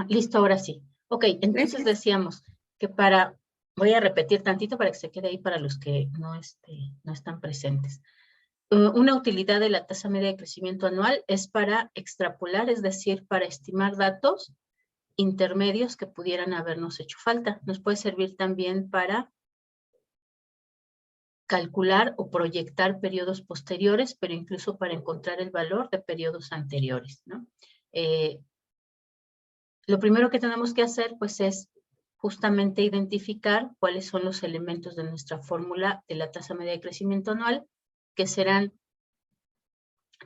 Listo, ahora sí. Ok, entonces decíamos que voy a repetir tantito para que se quede ahí para los que no están presentes. Una utilidad de la tasa media de crecimiento anual es para extrapolar, es decir, para estimar datos intermedios que pudieran habernos hecho falta. Nos puede servir también para calcular o proyectar periodos posteriores, pero incluso para encontrar el valor de periodos anteriores, ¿no? Lo primero que tenemos que hacer, pues, es justamente identificar cuáles son los elementos de nuestra fórmula de la tasa media de crecimiento anual, que serán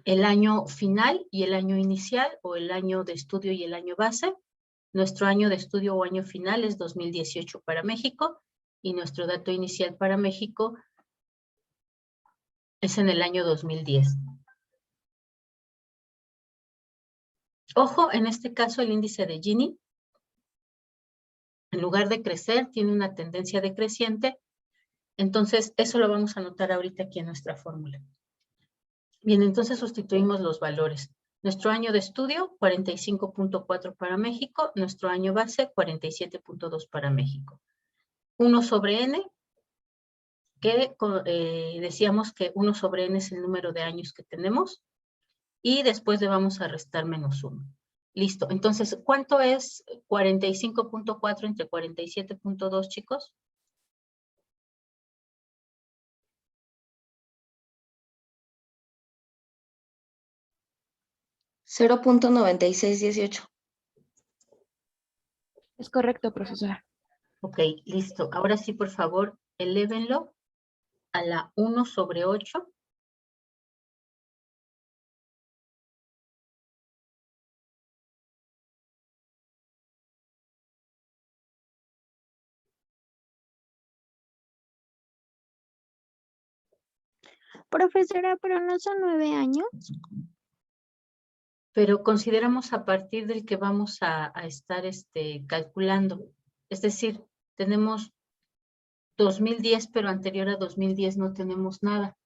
el año final y el año inicial, o el año de estudio y el año base. Nuestro año de estudio o año final es 2018 para México, y nuestro dato inicial para México es en el año 2010. Ojo, en este caso el índice de Gini, en lugar de crecer, tiene una tendencia decreciente. Entonces, eso lo vamos a anotar ahorita aquí en nuestra fórmula. Bien, entonces sustituimos los valores. Nuestro año de estudio, 45.4 para México. Nuestro año base, 47.2 para México. 1 sobre n, que decíamos que 1 sobre n es el número de años que tenemos. Y después le vamos a restar menos 1. Listo. Entonces, ¿cuánto es 45.4 entre 47.2, chicos? 0.9618. Es correcto, profesora. Ok, listo. Ahora sí, por favor, elévenlo a la 1 sobre 8. Profesora, pero no son 9 años. Pero consideramos a partir del que vamos a estar calculando. Es decir, tenemos 2010, pero anterior a 2010 no tenemos nada.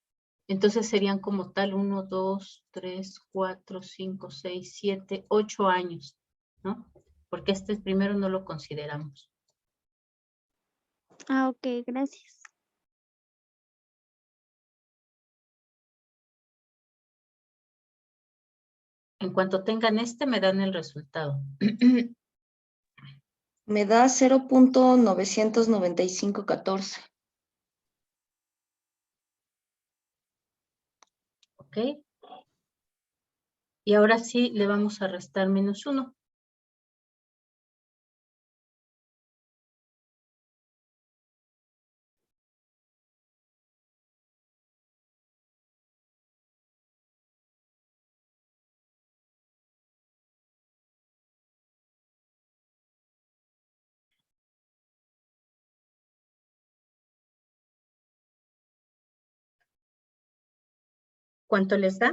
Entonces serían como tal 1, 2, 3, 4, 5, 6, 7, 8 años, ¿no? Porque primero no lo consideramos. Ok, gracias. En cuanto tengan me dan el resultado. Me da 0.99514. ¿Ok? Y ahora sí le vamos a restar menos 1. ¿Cuánto les da?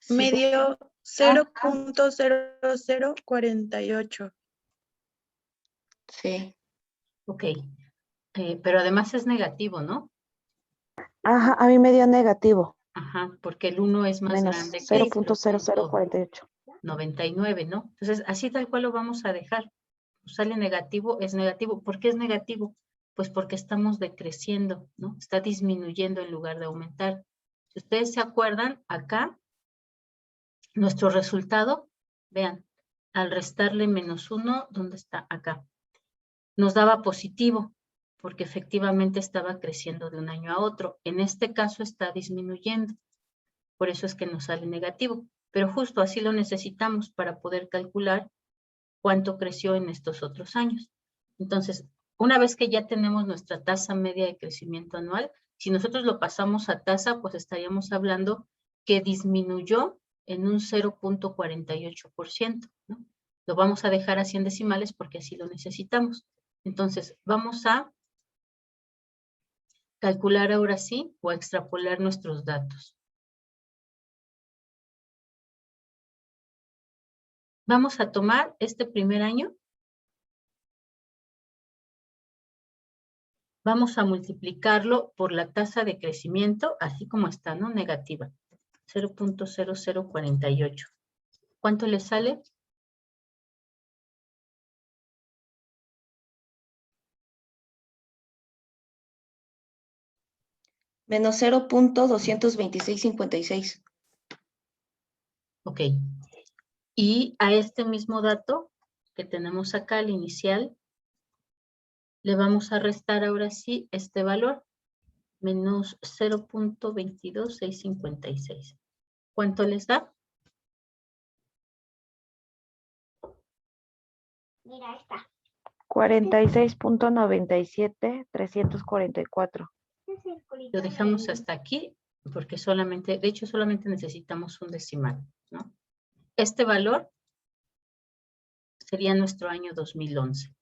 Me dio 0.0048. Sí. Ok. Pero además es negativo, ¿no? Ajá, a mí me dio negativo. Ajá, porque el 1 es más Menos grande que 0.0048. 99, ¿no? Entonces, así tal cual lo vamos a dejar. Sale negativo, es negativo. ¿Por qué es negativo? Pues porque estamos decreciendo, ¿no? Está disminuyendo en lugar de aumentar. Si ustedes se acuerdan, acá, nuestro resultado, vean, al restarle menos 1, ¿dónde está? Acá. Nos daba positivo, porque efectivamente estaba creciendo de un año a otro. En este caso está disminuyendo. Por eso es que nos sale negativo. Pero justo así lo necesitamos para poder calcular cuánto creció en estos otros años. Entonces, una vez que ya tenemos nuestra tasa media de crecimiento anual, si nosotros lo pasamos a tasa, pues estaríamos hablando que disminuyó en un 0.48%, ¿no? Lo vamos a dejar así en decimales porque así lo necesitamos. Entonces, vamos a calcular ahora sí o a extrapolar nuestros datos. Vamos a tomar este primer año. Vamos a multiplicarlo por la tasa de crecimiento, así como está, ¿no? Negativa. 0.0048. ¿Cuánto le sale? Menos 0.22656. Ok. Y a este mismo dato que tenemos acá, el inicial, le vamos a restar ahora sí este valor, menos 0.22656. ¿Cuánto les da? Mira, esta. 46.97, 344. Lo dejamos hasta aquí, porque solamente, de hecho, solamente necesitamos un decimal, ¿no? Este valor sería nuestro año 2011.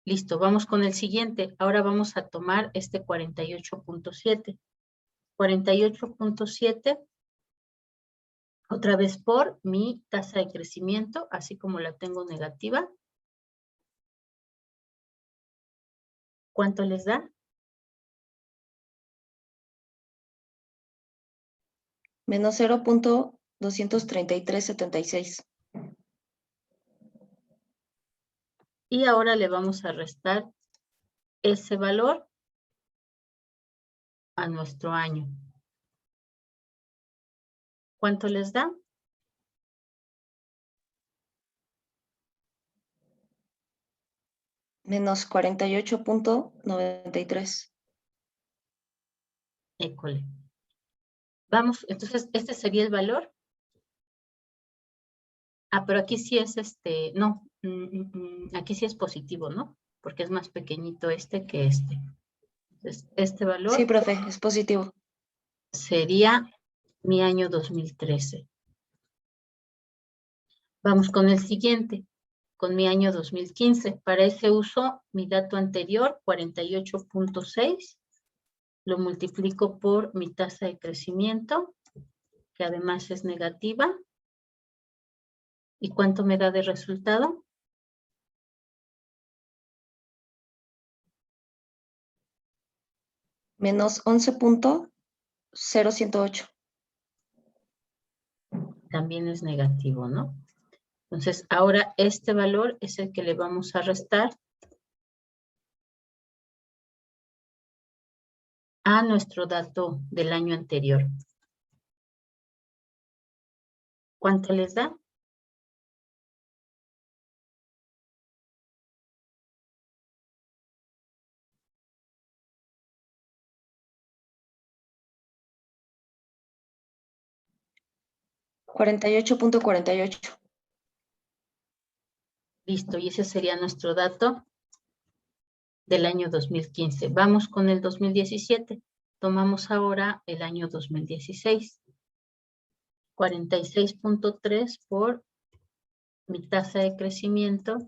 Listo, vamos con el siguiente. Ahora vamos a tomar este 48.7. 48.7, otra vez por mi tasa de crecimiento, así como la tengo negativa. ¿Cuánto les da? Menos 0.23376. Y ahora le vamos a restar ese valor a nuestro año. ¿Cuánto les da? Menos 48.93. École. Vamos, entonces, este sería el valor. Ah, pero aquí sí es no, aquí sí es positivo, ¿no? Porque es más pequeñito este que este. Entonces, este valor Sí, profe, es positivo. sería mi año 2013. Vamos con el siguiente, con mi año 2015. Para ese uso, mi dato anterior, 48.6, lo multiplico por mi tasa de crecimiento, que además es negativa. ¿Y cuánto me da de resultado? Menos 11.0108. También es negativo, ¿no? Entonces, ahora este valor es el que le vamos a restar a nuestro dato del año anterior. ¿Cuánto les da? $48.48. Listo, y ese sería nuestro dato del año 2015. Vamos con el 2017. Tomamos ahora el año 2016. 46.3 por mi tasa de crecimiento.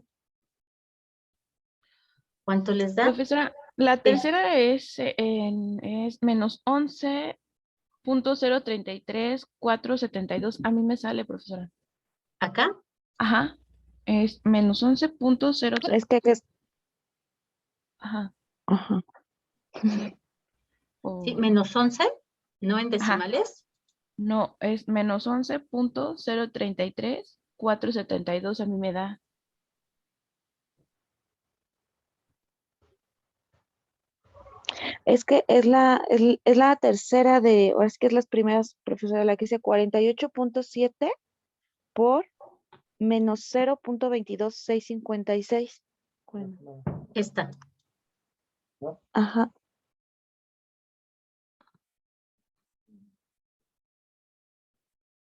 ¿Cuánto les da? Profesora, la Sí. tercera es menos 11.033472. A mí me sale, profesora. ¿Acá? Ajá. Es menos 11.03. Es que es... Ajá. Ajá. Sí, O- menos 11, no en Ajá. decimales. No, es menos 11.033472. A mí me da. Es que es la tercera de, o es que es las primeras, profesora, la que dice 48.7 por menos 0.22656. Bueno, Esta. ajá.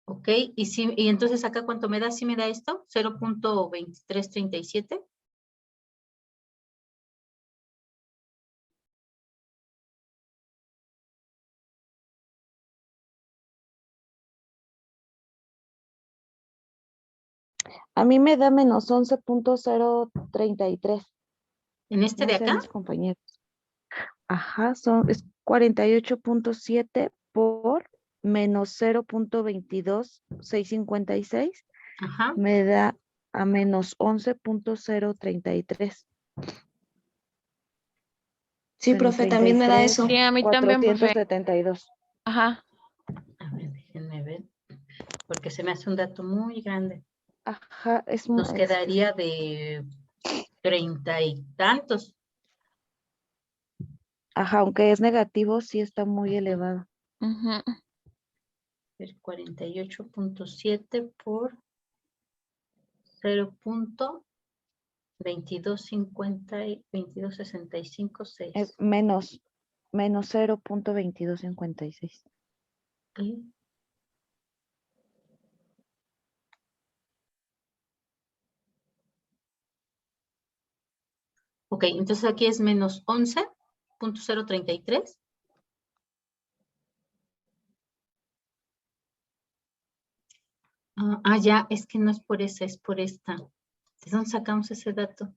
¿Ok? Y entonces acá ¿cuánto me da? ¿Sí me da esto? 0.2337. A mí me da menos 11.033. En este No de sé, acá. mis compañeros. Ajá, es 48.7 por menos 0.22656 Ajá. me da a menos 11.033. Sí, profe, también me da eso. Sí, a mí también, profe. 472. Ajá. A ver, déjenme ver. Porque se me hace un dato muy grande. Ajá, Nos quedaría de 30 y tantos. ajá, aunque es negativo, sí está muy elevado. Ujú. El 48.7 por 0.2265.6. Es menos 0.2256. Ok. Ok, entonces aquí es menos 11.033. Ya, es que no es por esa, es por esta. ¿De dónde sacamos ese dato?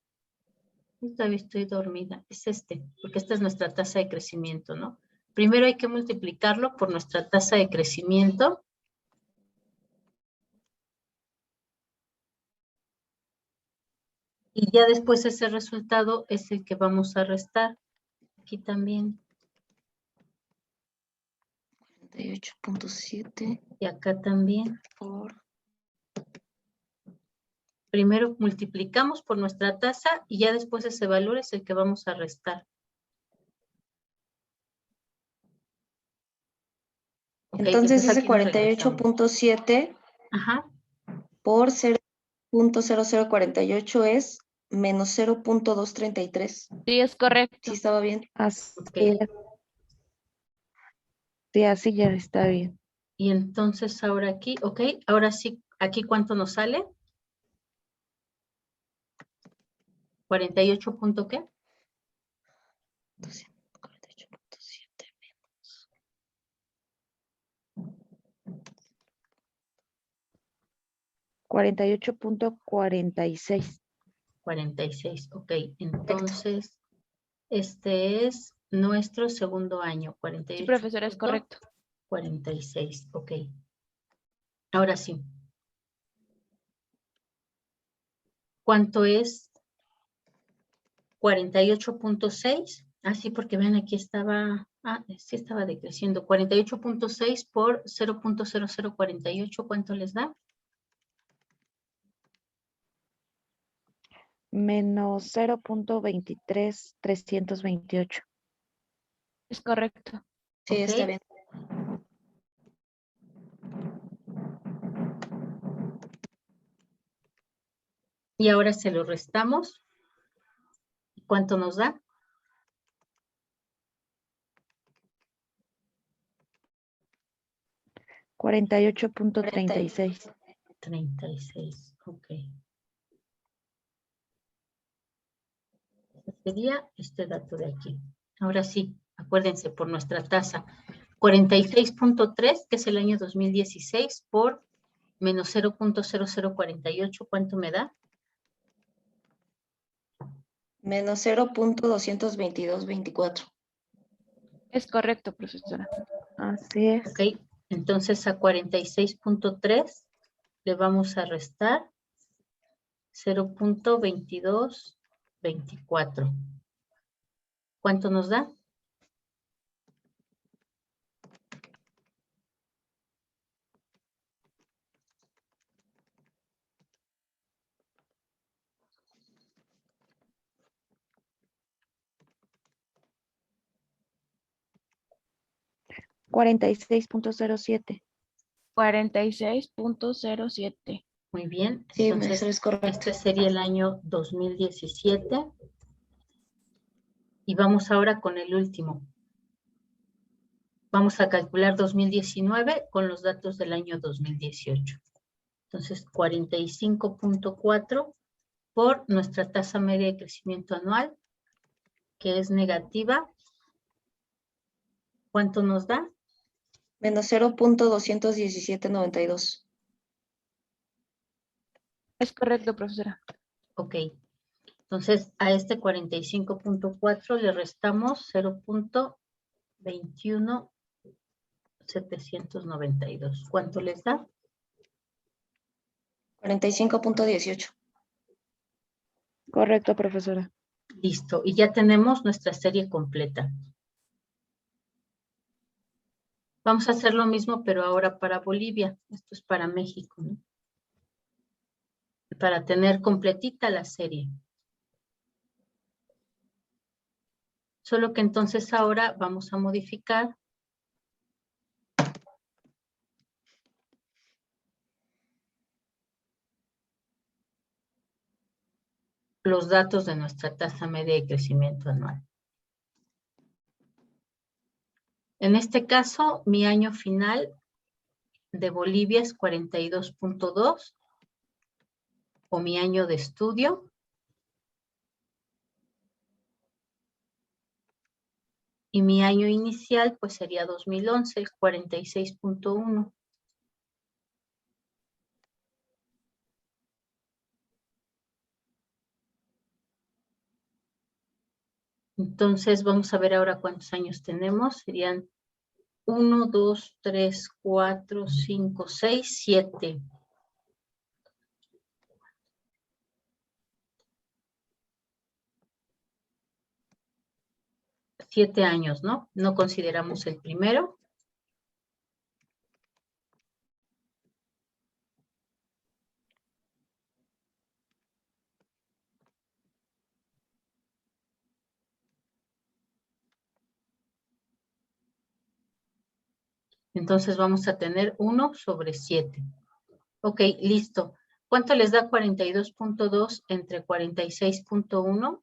Yo todavía estoy dormida. Es este, porque esta es nuestra tasa de crecimiento, ¿no? Primero hay que multiplicarlo por nuestra tasa de crecimiento. Y ya después ese resultado es el que vamos a restar. Aquí también. 48.7 Y acá también. por... Primero multiplicamos por nuestra tasa y ya después ese valor es el que vamos a restar. Ok, Entonces dice aquí nos regresamos. 48.7 Ajá, por 0.0048 es menos 0.233. Sí, es correcto. Sí, estaba bien. Así ok. es. Sí, así ya está bien. Y entonces ahora aquí, ok, ahora sí, aquí ¿cuánto nos sale? 48 punto ¿qué? 48.7. 48.46. 46, ok. Entonces, este es nuestro segundo año, Sí, profesora, es correcto. 48.46, ok. Ahora sí. ¿Cuánto es 48.6? Sí, porque ven, aquí estaba, sí estaba decreciendo. 48.6 por 0.0048, ¿cuánto les da? Menos 0.23328. Es correcto. Sí, Ok. está bien. Y ahora se lo restamos. ¿Cuánto nos da? 48.36. 36, ok. Sería este dato de aquí. Ahora sí, acuérdense, por nuestra tasa. 46.3, que es el año 2016, por menos 0.0048, ¿cuánto me da? Menos 0.22224. Es correcto, profesora. Así es. Ok, entonces a 46.3 le vamos a restar 0.2224. ¿Cuánto nos da? 46.07. 46.07. Muy bien, Sí, entonces eso es correcto. este sería el año 2017. Y vamos ahora con el último. Vamos a calcular 2019 con los datos del año 2018. Entonces, 45.4 por nuestra tasa media de crecimiento anual, que es negativa. ¿Cuánto nos da? Menos 0.21792. Es correcto, profesora. Ok. Entonces, a este 45.4 le restamos 0.2192. 792. ¿Cuánto les da? 45.18. Correcto, profesora. Listo. Y ya tenemos nuestra serie completa. Vamos a hacer lo mismo, pero ahora para Bolivia. Esto es para México, ¿no? Para tener completita la serie. Solo que entonces ahora vamos a modificar los datos de nuestra tasa media de crecimiento anual. En este caso, mi año final de Bolivia es 42.2 o mi año de estudio. Y mi año inicial pues sería 2011, el 46.1. Entonces vamos a ver ahora cuántos años tenemos. Serían 1, 2, 3, 4, 5, 6, 7. 7 años, ¿no? No consideramos el primero. Entonces vamos a tener 1 sobre 7. Ok, listo. ¿Cuánto les da 42.2 entre 46.1?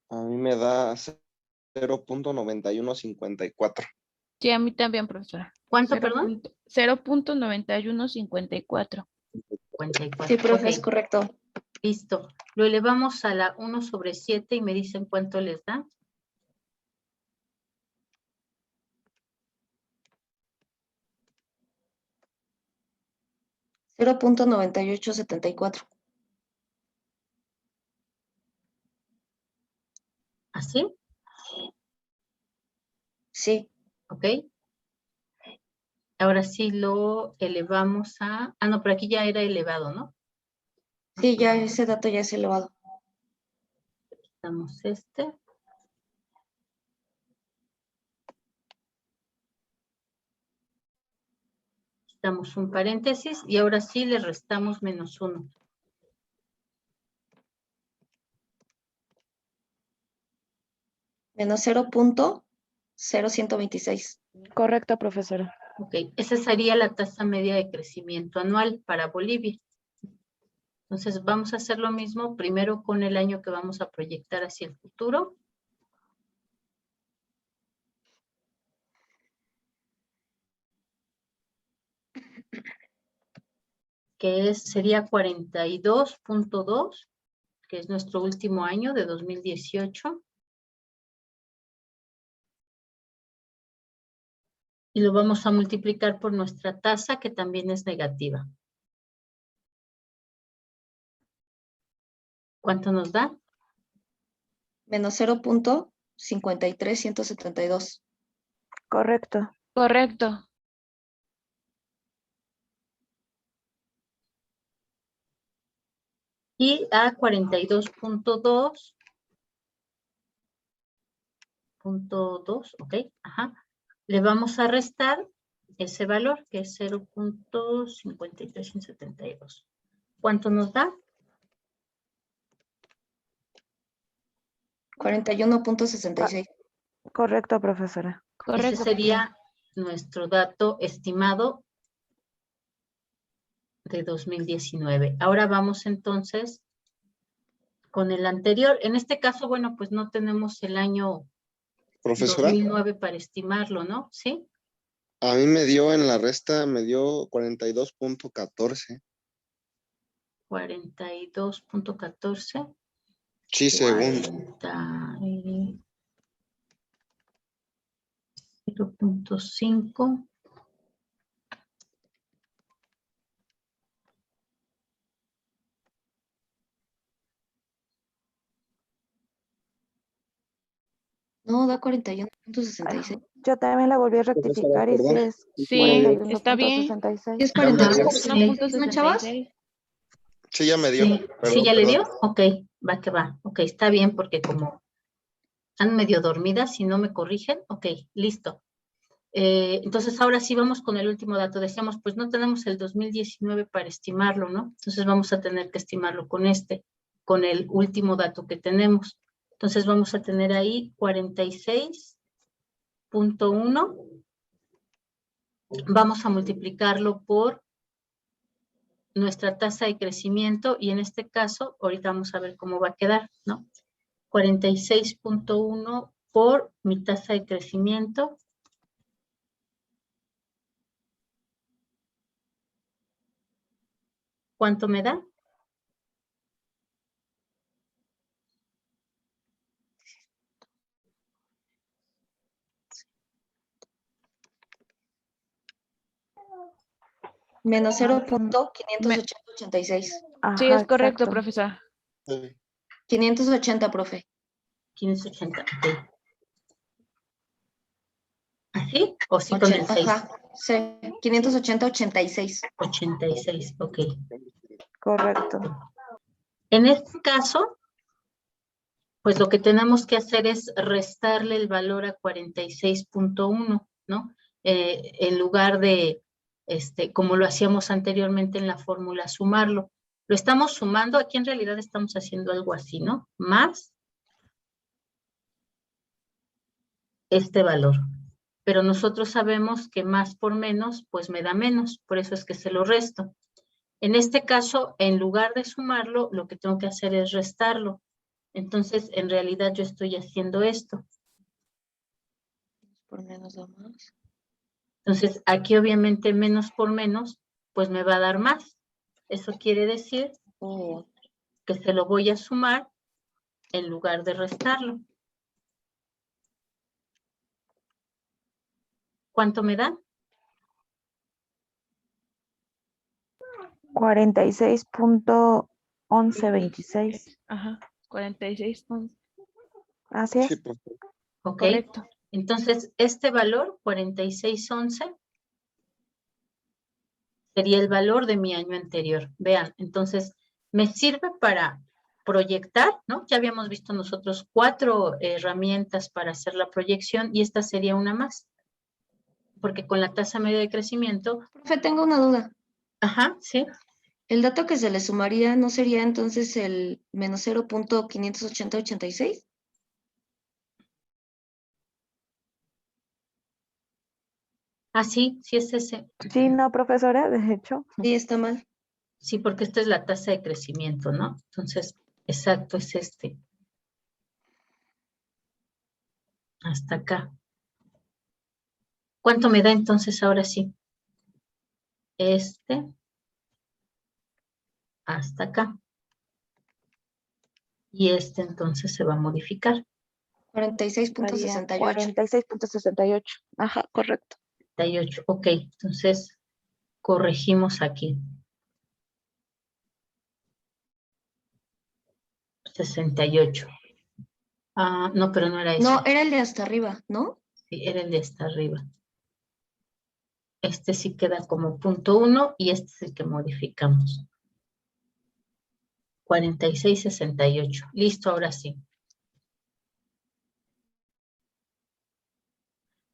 A mí me da 0.9154. Sí, a mí también, profesora. ¿Cuánto, perdón? 0.9154. 54. Sí, profe, es Ok, correcto. listo. Lo elevamos a la 1 sobre 7 y me dicen cuánto les da. 0.9874. ¿Así? Sí, ¿Ok? Ahora sí lo elevamos a... Ah, no, pero aquí ya era elevado, ¿no? sí, ya ese dato ya es elevado. Damos este. Damos un paréntesis y ahora sí le restamos menos 1. Menos 0.0126. Correcto, profesora. Ok, esa sería la tasa media de crecimiento anual para Bolivia. Entonces vamos a hacer lo mismo primero con el año que vamos a proyectar hacia el futuro. Que sería 42.2, que es nuestro último año de 2018. Y lo vamos a multiplicar por nuestra tasa, que también es negativa. ¿Cuánto nos da? Menos 0.53172. Correcto. Correcto. Y a 42.2, ok, ajá, le vamos a restar ese valor, que es 0.53172. ¿Cuánto nos da? 41.66. Correcto, profesora. Ese Correcto. sería nuestro dato estimado de 2019. Ahora vamos entonces con el anterior. En este caso, bueno, pues no tenemos el año Profesora, 2009 para estimarlo, ¿no? ¿Sí? a mí me dio en la resta, me dio 42.14. 42.14. Sí, según. 0.5. No, da 41.66. Yo también la volví a rectificar y sí perdón. es Sí, está bien. 41.66. Es Ya me dio. 42.66, ¿no, chavas? 41.66. Sí, ya me dio. Sí, ¿sí ya le dio? Ok, va que va. Ok, está bien porque como están medio dormidas, si no me corrigen, ok, listo. Entonces ahora sí vamos con el último dato. Decíamos, pues no tenemos el 2019 para estimarlo, ¿no? Entonces vamos a tener que estimarlo con con el último dato que tenemos. Entonces vamos a tener ahí 46.1. Vamos a multiplicarlo por nuestra tasa de crecimiento y en este caso, ahorita vamos a ver cómo va a quedar, ¿no? 46.1 por mi tasa de crecimiento. ¿Cuánto me da? Menos 0.586. Sí, Ajá, es correcto, exacto. profesora. 580, profe. 580, ok. ¿Así? ¿O sí con el 6? Ajá, sí, 580, 86. 86, ok. Correcto. En este caso, pues lo que tenemos que hacer es restarle el valor a 46.1, ¿no? En lugar de, como lo hacíamos anteriormente en la fórmula, sumarlo. Lo estamos sumando, aquí en realidad estamos haciendo algo así, ¿no? Más este valor. Pero nosotros sabemos que más por menos, pues me da menos, por eso es que se lo resto. En este caso, en lugar de sumarlo, lo que tengo que hacer es restarlo. Entonces, en realidad yo estoy haciendo esto. Por menos o más. Entonces, aquí obviamente menos por menos, pues me va a dar más. Eso quiere decir Oh, que se lo voy a sumar en lugar de restarlo. ¿Cuánto me da? 46.1126. Ajá, 46. Así es. Sí, profe. Ok. Correcto. Entonces, este valor, 4611, sería el valor de mi año anterior. Vean, entonces, me sirve para proyectar, ¿no? Ya habíamos visto nosotros 4 herramientas para hacer la proyección y esta sería una más. Porque con la tasa media de crecimiento, profe, tengo una duda. ajá, sí, ¿El dato que se le sumaría no sería entonces el menos 0.58086? sí, sí es ese. Sí, no, profesora, de hecho. Sí, está mal. Sí, porque esta es la tasa de crecimiento, ¿no? Entonces, exacto, es este. Hasta acá. ¿Cuánto me da entonces ahora sí? Hasta acá. Y entonces se va a modificar. 46.68. 46.68. Ajá, correcto. 68. Ok, entonces corregimos aquí. 68. No, pero no era eso. No, era el de hasta arriba, ¿no? Sí, era el de hasta arriba. Este sí queda como punto 1 y este es el que modificamos. 46.68. Listo, ahora sí.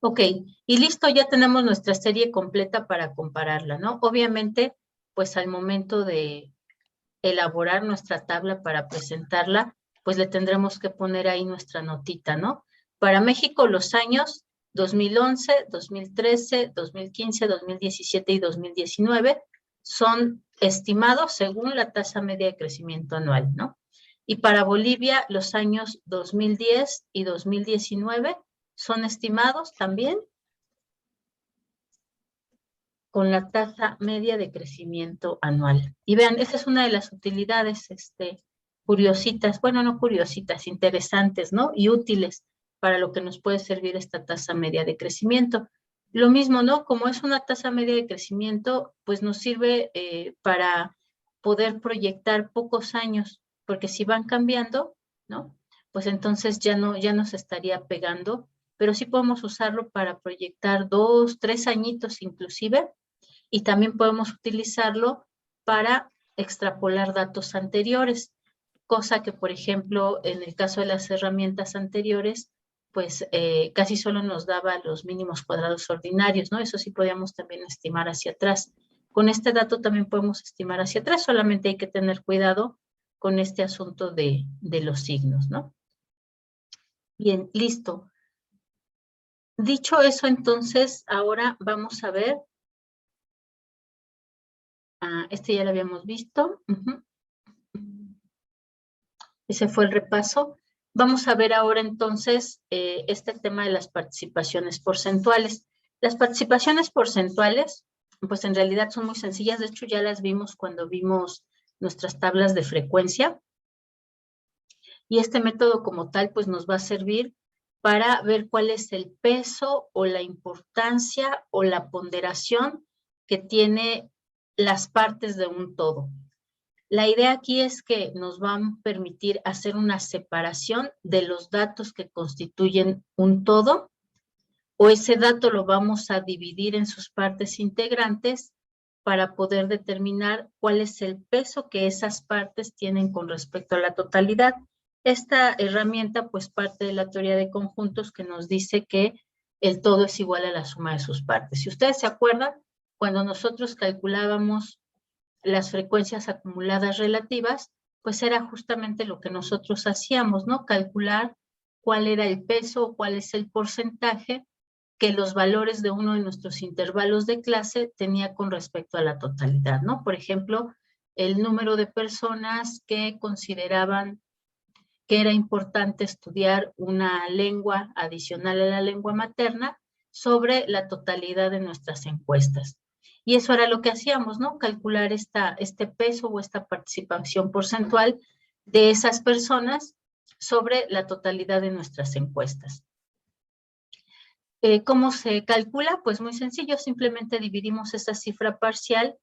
Ok, y listo, ya tenemos nuestra serie completa para compararla, ¿no? Obviamente, pues al momento de elaborar nuestra tabla para presentarla, pues le tendremos que poner ahí nuestra notita, ¿no? Para México los años 2011, 2013, 2015, 2017 y 2019 son estimados según la tasa media de crecimiento anual, ¿no? Y para Bolivia los años 2010 y 2019 son estimados también con la tasa media de crecimiento anual. Y vean, esa es una de las utilidades curiositas, bueno, no curiositas, interesantes, ¿no? Y útiles para lo que nos puede servir esta tasa media de crecimiento. Lo mismo, ¿no? Como es una tasa media de crecimiento, pues nos sirve para poder proyectar pocos años, porque si van cambiando, ¿no? pues entonces ya no se estaría pegando, pero sí podemos usarlo para proyectar 2, 3 añitos inclusive, y también podemos utilizarlo para extrapolar datos anteriores, cosa que, por ejemplo, en el caso de las herramientas anteriores, pues casi solo nos daba los mínimos cuadrados ordinarios, ¿no? Eso sí podíamos también estimar hacia atrás. Con este dato también podemos estimar hacia atrás, solamente hay que tener cuidado con este asunto de los signos, ¿no? Bien, listo. Dicho eso, entonces, ahora vamos a ver. Este ya lo habíamos visto. Ese fue el repaso. Vamos a ver ahora entonces este tema de las participaciones porcentuales. Las participaciones porcentuales, pues en realidad son muy sencillas. De hecho, ya las vimos cuando vimos nuestras tablas de frecuencia. Y este método como tal, pues nos va a servir para ver cuál es el peso o la importancia o la ponderación que tiene las partes de un todo. La idea aquí es que nos van a permitir hacer una separación de los datos que constituyen un todo, o ese dato lo vamos a dividir en sus partes integrantes para poder determinar cuál es el peso que esas partes tienen con respecto a la totalidad. Esta herramienta pues parte de la teoría de conjuntos que nos dice que el todo es igual a la suma de sus partes. Si ustedes se acuerdan, cuando nosotros calculábamos las frecuencias acumuladas relativas, pues era justamente lo que nosotros hacíamos, ¿no? Calcular cuál era el peso, cuál es el porcentaje que los valores de uno de nuestros intervalos de clase tenía con respecto a la totalidad, ¿no? Por ejemplo, el número de personas que consideraban que era importante estudiar una lengua adicional a la lengua materna sobre la totalidad de nuestras encuestas. Y eso era lo que hacíamos, ¿no? Calcular este peso o esta participación porcentual de esas personas sobre la totalidad de nuestras encuestas. ¿Cómo se calcula? Pues muy sencillo, simplemente dividimos esa cifra parcial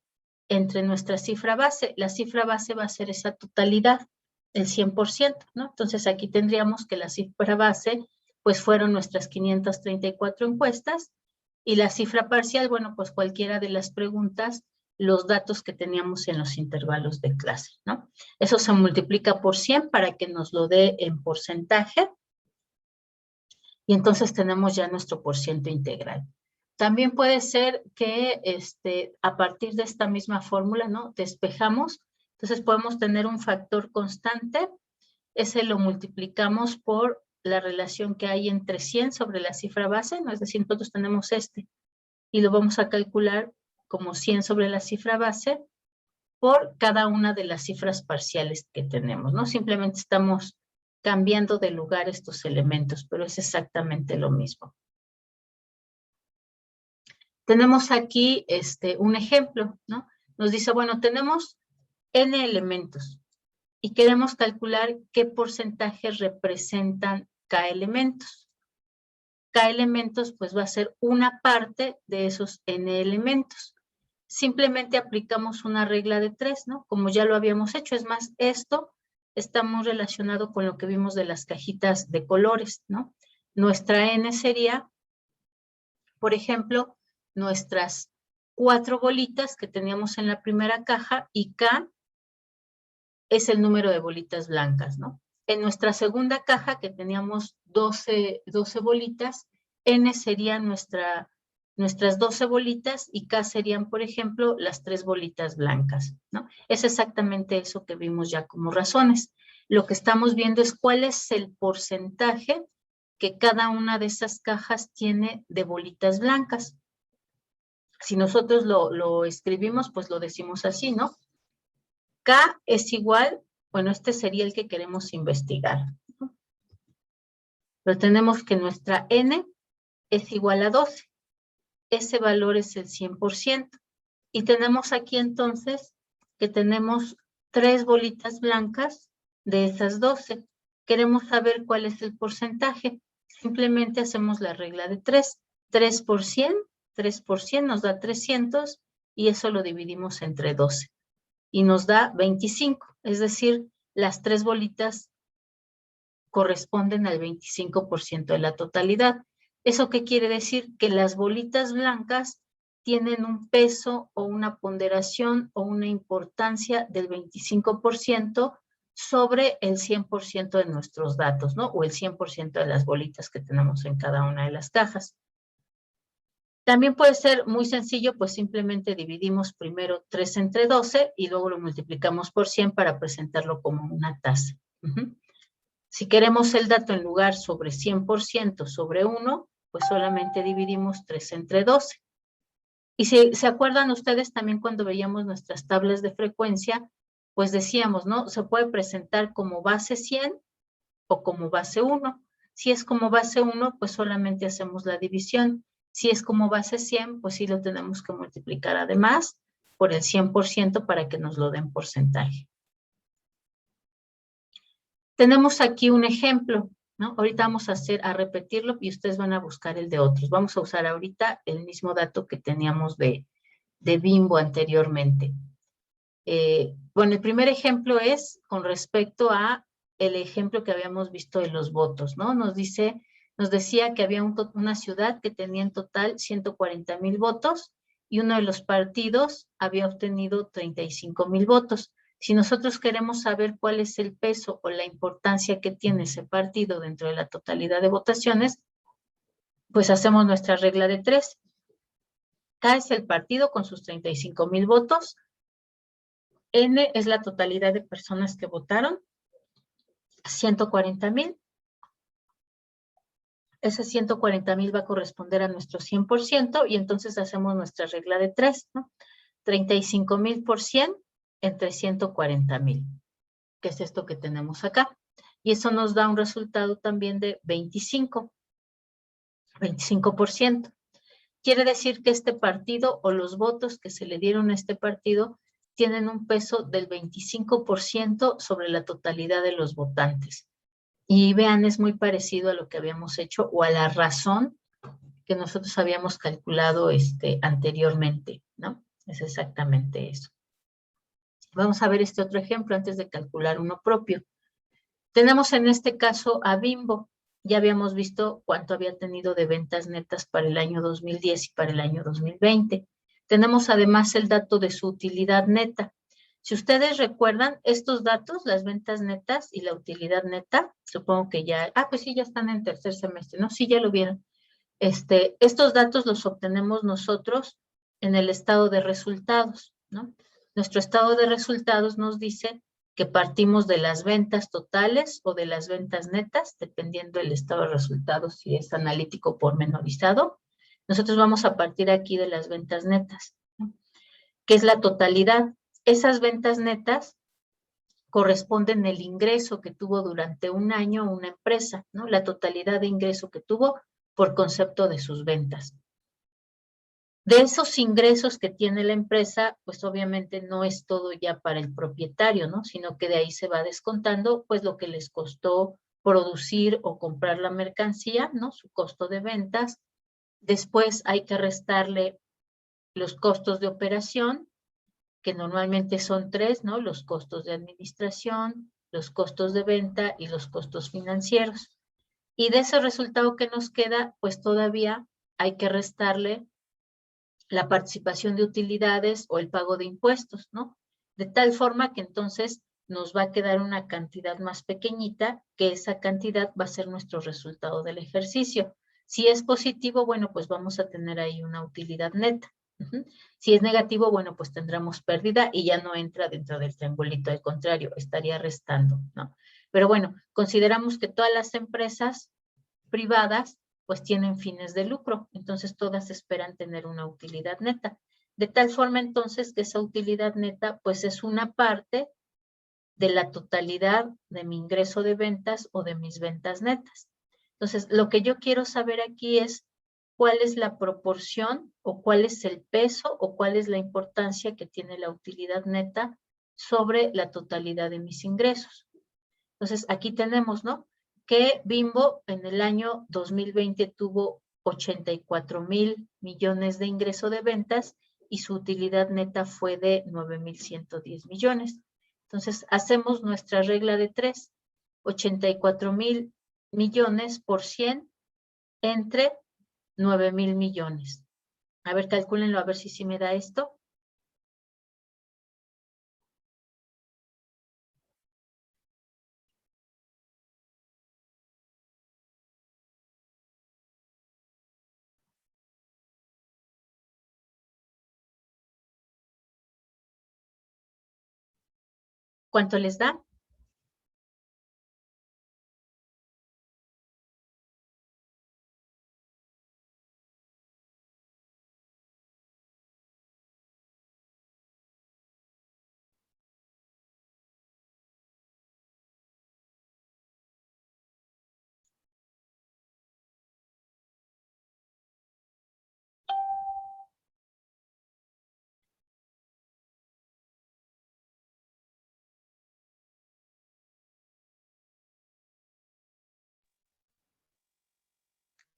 entre nuestra cifra base. La cifra base va a ser esa totalidad, el 100%, ¿no? Entonces aquí tendríamos que la cifra base, pues fueron nuestras 534 encuestas, y la cifra parcial, bueno, pues cualquiera de las preguntas, los datos que teníamos en los intervalos de clase, ¿no? Eso se multiplica por 100 para que nos lo dé en porcentaje, y entonces tenemos ya nuestro porciento integral. También puede ser que a partir de esta misma fórmula, ¿no? Despejamos, entonces podemos tener un factor constante, ese lo multiplicamos por la relación que hay entre 100 sobre la cifra base, ¿no? Es decir, nosotros tenemos y lo vamos a calcular como 100 sobre la cifra base por cada una de las cifras parciales que tenemos, ¿no? Simplemente estamos cambiando de lugar estos elementos, pero es exactamente lo mismo. Tenemos aquí un ejemplo, ¿no? Nos dice, bueno, tenemos n elementos y queremos calcular qué porcentaje representan k elementos. K elementos, pues va a ser una parte de esos n elementos. Simplemente aplicamos una regla de 3, ¿no? Como ya lo habíamos hecho. Es más, esto está muy relacionado con lo que vimos de las cajitas de colores, ¿no? Nuestra n sería, por ejemplo, nuestras 4 bolitas que teníamos en la primera caja, y K es el número de bolitas blancas, ¿no? En nuestra segunda caja, que teníamos 12 bolitas, N serían nuestras 12 bolitas y K serían, por ejemplo, las 3 bolitas blancas, ¿no? Es exactamente eso que vimos ya como razones. Lo que estamos viendo es cuál es el porcentaje que cada una de esas cajas tiene de bolitas blancas. Si nosotros lo escribimos, pues lo decimos así, ¿no? K es igual, bueno, este sería el que queremos investigar, ¿no? Pero tenemos que nuestra N es igual a 12. Ese valor es el 100%. Y tenemos aquí entonces que tenemos 3 bolitas blancas de esas 12. Queremos saber cuál es el porcentaje. Simplemente hacemos la regla de 3. 3 por 100 nos da 300 y eso lo dividimos entre 12. Y nos da 25, es decir, las 3 bolitas corresponden al 25% de la totalidad. ¿Eso qué quiere decir? Que las bolitas blancas tienen un peso o una ponderación o una importancia del 25% sobre el 100% de nuestros datos, ¿no? O el 100% de las bolitas que tenemos en cada una de las cajas. También puede ser muy sencillo, pues simplemente dividimos primero 3 entre 12 y luego lo multiplicamos por 100 para presentarlo como una tasa. Si queremos el dato en lugar sobre 100% sobre 1, pues solamente dividimos 3 entre 12. Y si se acuerdan ustedes también cuando veíamos nuestras tablas de frecuencia, pues decíamos, ¿no? Se puede presentar como base 100 o como base 1. Si es como base 1, pues solamente hacemos la división. Si es como base 100, pues sí lo tenemos que multiplicar además por el 100% para que nos lo den porcentaje. Tenemos aquí un ejemplo, ¿no? Ahorita vamos a repetirlo y ustedes van a buscar el de otros. Vamos a usar ahorita el mismo dato que teníamos de Bimbo anteriormente. Bueno, el primer ejemplo es con respecto a el ejemplo que habíamos visto de los votos, ¿no? Nos decía que había una ciudad que tenía en total 140,000 votos y uno de los partidos había obtenido 35,000 votos. Si nosotros queremos saber cuál es el peso o la importancia que tiene ese partido dentro de la totalidad de votaciones, pues hacemos nuestra regla de 3. K es el partido con sus 35,000 votos. N es la totalidad de personas que votaron. 140,000. Ese 140,000 va a corresponder a nuestro 100% y entonces hacemos nuestra regla de 3, ¿no? 35,000 por 100 entre 140,000, que es esto que tenemos acá. Y eso nos da un resultado también de 25%. Quiere decir que este partido o los votos que se le dieron a este partido tienen un peso del 25% sobre la totalidad de los votantes. Y vean, es muy parecido a lo que habíamos hecho o a la razón que nosotros habíamos calculado anteriormente, ¿no? Es exactamente eso. Vamos a ver este otro ejemplo antes de calcular uno propio. Tenemos en este caso a Bimbo. Ya habíamos visto cuánto había tenido de ventas netas para el año 2010 y para el año 2020. Tenemos además el dato de su utilidad neta. Si ustedes recuerdan, estos datos, las ventas netas y la utilidad neta, supongo que ya, pues sí, ya están en tercer semestre, ¿no? Sí, ya lo vieron. Estos datos los obtenemos nosotros en el estado de resultados, ¿no? Nuestro estado de resultados nos dice que partimos de las ventas totales o de las ventas netas, dependiendo del estado de resultados, si es analítico pormenorizado. Nosotros vamos a partir aquí de las ventas netas, ¿no? Que es la totalidad. Esas ventas netas corresponden al ingreso que tuvo durante un año una empresa, ¿no? La totalidad de ingreso que tuvo por concepto de sus ventas. De esos ingresos que tiene la empresa, pues obviamente no es todo ya para el propietario, ¿no? Sino que de ahí se va descontando, pues lo que les costó producir o comprar la mercancía, ¿no? Su costo de ventas. Después hay que restarle los costos de operación, que normalmente son 3, ¿no? Los costos de administración, los costos de venta y los costos financieros. Y de ese resultado que nos queda, pues todavía hay que restarle la participación de utilidades o el pago de impuestos, ¿no? De tal forma que entonces nos va a quedar una cantidad más pequeñita, que esa cantidad va a ser nuestro resultado del ejercicio. Si es positivo, bueno, pues vamos a tener ahí una utilidad neta. Si es negativo, bueno, pues tendremos pérdida y ya no entra dentro del triangulito, al contrario, estaría restando, ¿no? Pero bueno, consideramos que todas las empresas privadas pues tienen fines de lucro, entonces todas esperan tener una utilidad neta. De tal forma entonces que esa utilidad neta pues es una parte de la totalidad de mi ingreso de ventas o de mis ventas netas. Entonces, lo que yo quiero saber aquí es cuál es la proporción o cuál es el peso o cuál es la importancia que tiene la utilidad neta sobre la totalidad de mis ingresos. Entonces, aquí tenemos, ¿no? Que Bimbo en el año 2020 tuvo 84,000 millones de ingreso de ventas y su utilidad neta fue de 9,110 millones. Entonces, hacemos nuestra regla de 3. 84,000 millones por 100 entre 9,000 millones. A ver, calcúlenlo, a ver si sí me da esto. ¿Cuánto les da?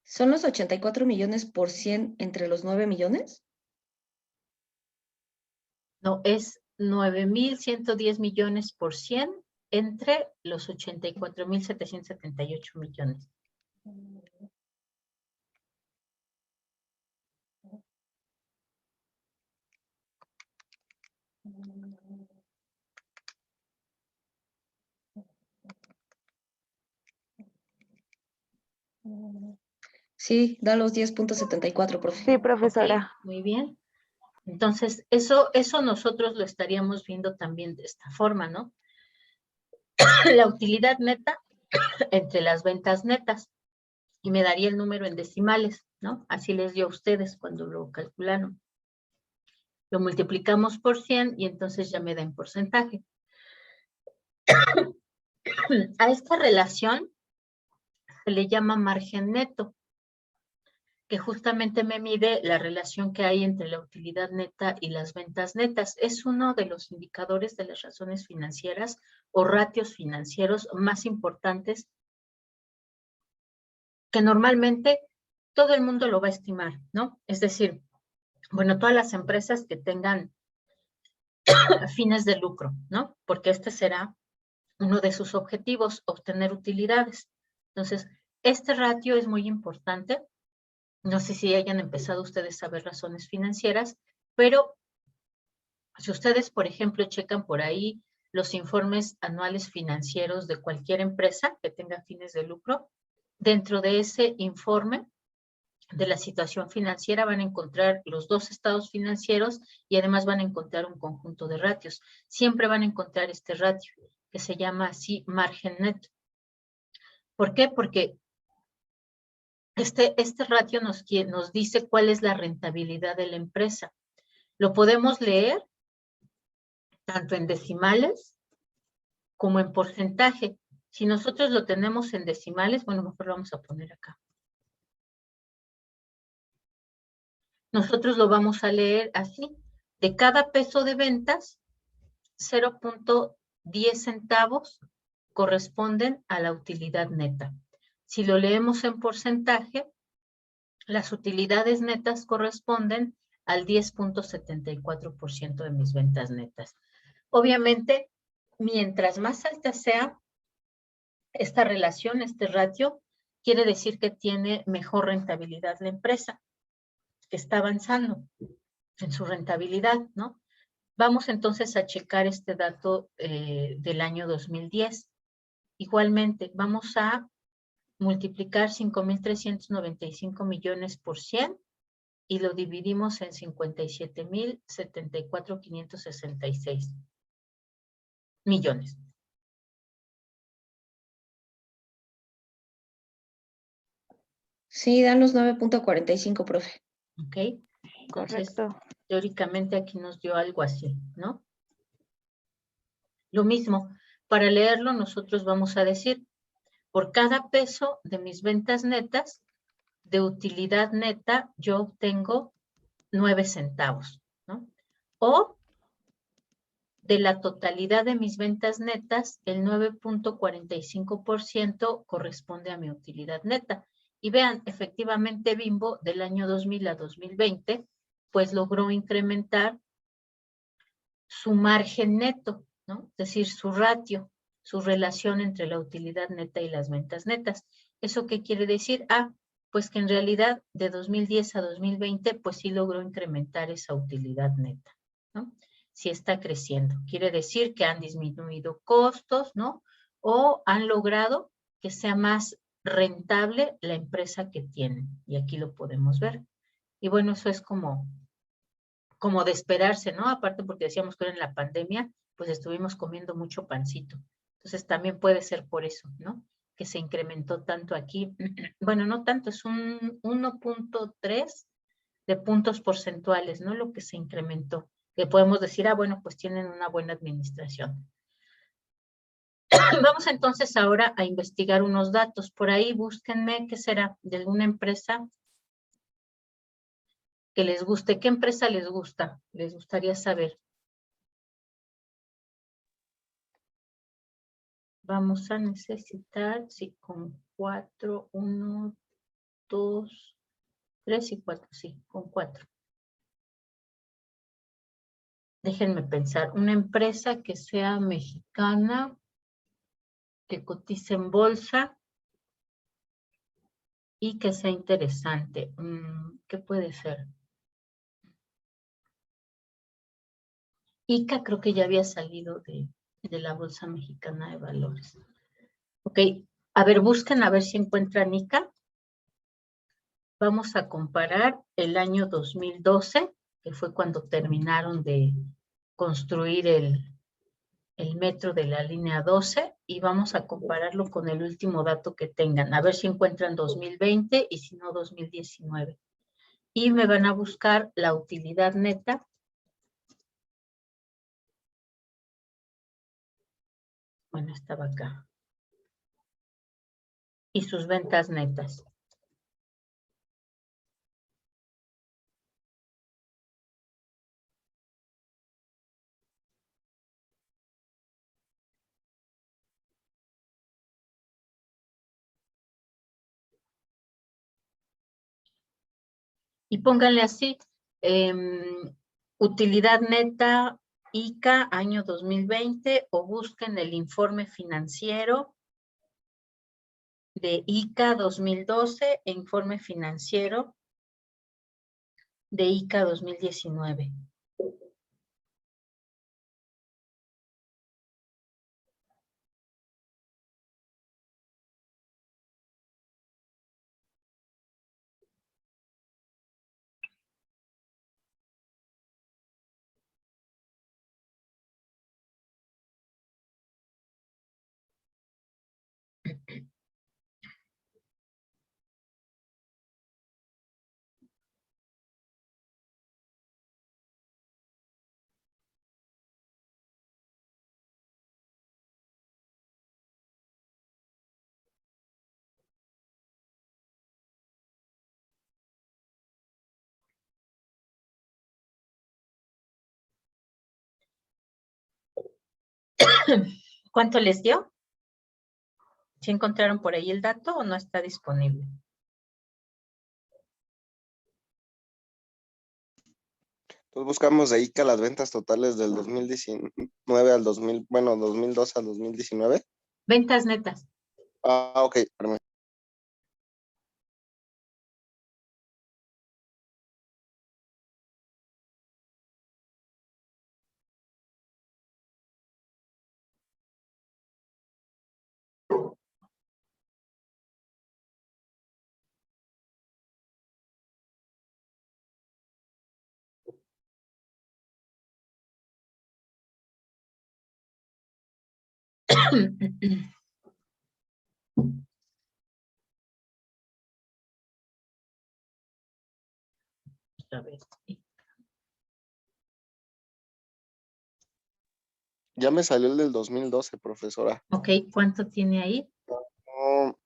¿Son los 84 millones por 100 entre los 9 millones? No, es 9,110 millones por 100 entre los 84,778 millones. Sí, da los 10.74, profe. Sí, profesora. Ok, muy bien. Entonces, eso nosotros lo estaríamos viendo también de esta forma, ¿no? La utilidad neta entre las ventas netas. Y me daría el número en decimales, ¿no? Así les dio a ustedes cuando lo calcularon. Lo multiplicamos por 100 y entonces ya me da en porcentaje. A esta relación se le llama margen neto, que justamente me mide la relación que hay entre la utilidad neta y las ventas netas. Es uno de los indicadores de las razones financieras o ratios financieros más importantes que normalmente todo el mundo lo va a estimar, ¿no? Es decir, bueno, todas las empresas que tengan fines de lucro, ¿no? Porque este será uno de sus objetivos, obtener utilidades. Entonces, este ratio es muy importante. No sé si hayan empezado ustedes a ver razones financieras, pero si ustedes, por ejemplo, checan por ahí los informes anuales financieros de cualquier empresa que tenga fines de lucro, dentro de ese informe de la situación financiera van a encontrar los dos estados financieros y además van a encontrar un conjunto de ratios. Siempre van a encontrar este ratio que se llama así margen neto. ¿Por qué? Porque este ratio nos dice cuál es la rentabilidad de la empresa. Lo podemos leer tanto en decimales como en porcentaje. Si nosotros lo tenemos en decimales, bueno, mejor lo vamos a poner acá. Nosotros lo vamos a leer así. De cada peso de ventas, 0.10 centavos corresponden a la utilidad neta. Si lo leemos en porcentaje, las utilidades netas corresponden al 10.74% de mis ventas netas. Obviamente, mientras más alta sea esta relación, este ratio, quiere decir que tiene mejor rentabilidad la empresa, que está avanzando en su rentabilidad, ¿no? Vamos entonces a checar este dato del año 2010. Igualmente, vamos a multiplicar 5,395 millones por 100 y lo dividimos en 57,074,566 millones. Sí, dan los 9.45, profe. ¿Ok? Entonces, Correcto. teóricamente aquí nos dio algo así, ¿no? Lo mismo, para leerlo nosotros vamos a decir, por cada peso de mis ventas netas, de utilidad neta, yo obtengo 9 centavos, ¿no? O de la totalidad de mis ventas netas, el 9.45% corresponde a mi utilidad neta. Y vean, efectivamente Bimbo del año 2000 a 2020, pues logró incrementar su margen neto, ¿no? Es decir, su ratio. su relación entre la utilidad neta y las ventas netas. ¿Eso qué quiere decir? Ah, pues que en realidad de 2010 a 2020, pues sí logró incrementar esa utilidad neta, ¿no? Sí está creciendo. Quiere decir que han disminuido costos, ¿no? O han logrado que sea más rentable la empresa que tienen. Y aquí lo podemos ver. Y bueno, eso es como de esperarse, ¿no? Aparte porque decíamos que era en la pandemia, pues estuvimos comiendo mucho pancito. Entonces también puede ser por eso, ¿no? Que se incrementó tanto aquí. Bueno, no tanto, es un 1.3 de puntos porcentuales, ¿no? Lo que se incrementó. Que podemos decir, ah, bueno, pues tienen una buena administración. Vamos entonces ahora a investigar unos datos. Por ahí búsquenme, ¿qué será? De alguna empresa que les guste. ¿Qué empresa les gusta? Les gustaría saber. Vamos a necesitar, sí, con 4, 1, 2, 3 y 4, sí, con 4. Déjenme pensar, una empresa que sea mexicana, que cotice en bolsa y que sea interesante. ¿Qué puede ser? ICA creo que ya había salido de la Bolsa Mexicana de Valores. Ok, a ver, busquen a ver si encuentran ICA. Vamos a comparar el año 2012, que fue cuando terminaron de construir el metro de la línea 12, y vamos a compararlo con el último dato que tengan, a ver si encuentran 2020 y si no 2019. Y me van a buscar la utilidad neta. Bueno, estaba acá. Y sus ventas netas. Y pónganle así, utilidad neta ICA año 2020, o busquen el informe financiero de ICA 2012 e informe financiero de ICA 2019. ¿Cuánto les dio? ¿Sí encontraron por ahí el dato o no está disponible? Entonces buscamos de ICA las ventas totales del 2019 al 2000, bueno, 2002 al 2019. Ventas netas. Ah, ok, espérame. A ver. Ya me salió el del 2012, profesora. Ok, ¿cuánto tiene ahí? No,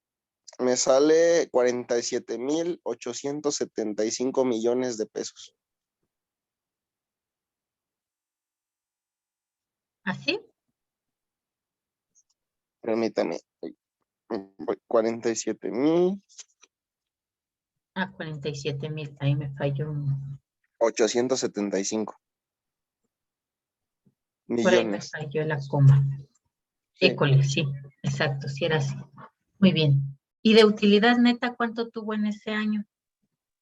me sale 47,875 millones de pesos. ¿Así? Permítame. 47,000. Ah, 47,000. Ahí me falló. 875 Por ahí me millones. falló la coma. Sí. École, sí, exacto, sí era así. Muy bien. ¿Y de utilidad neta cuánto tuvo en ese año?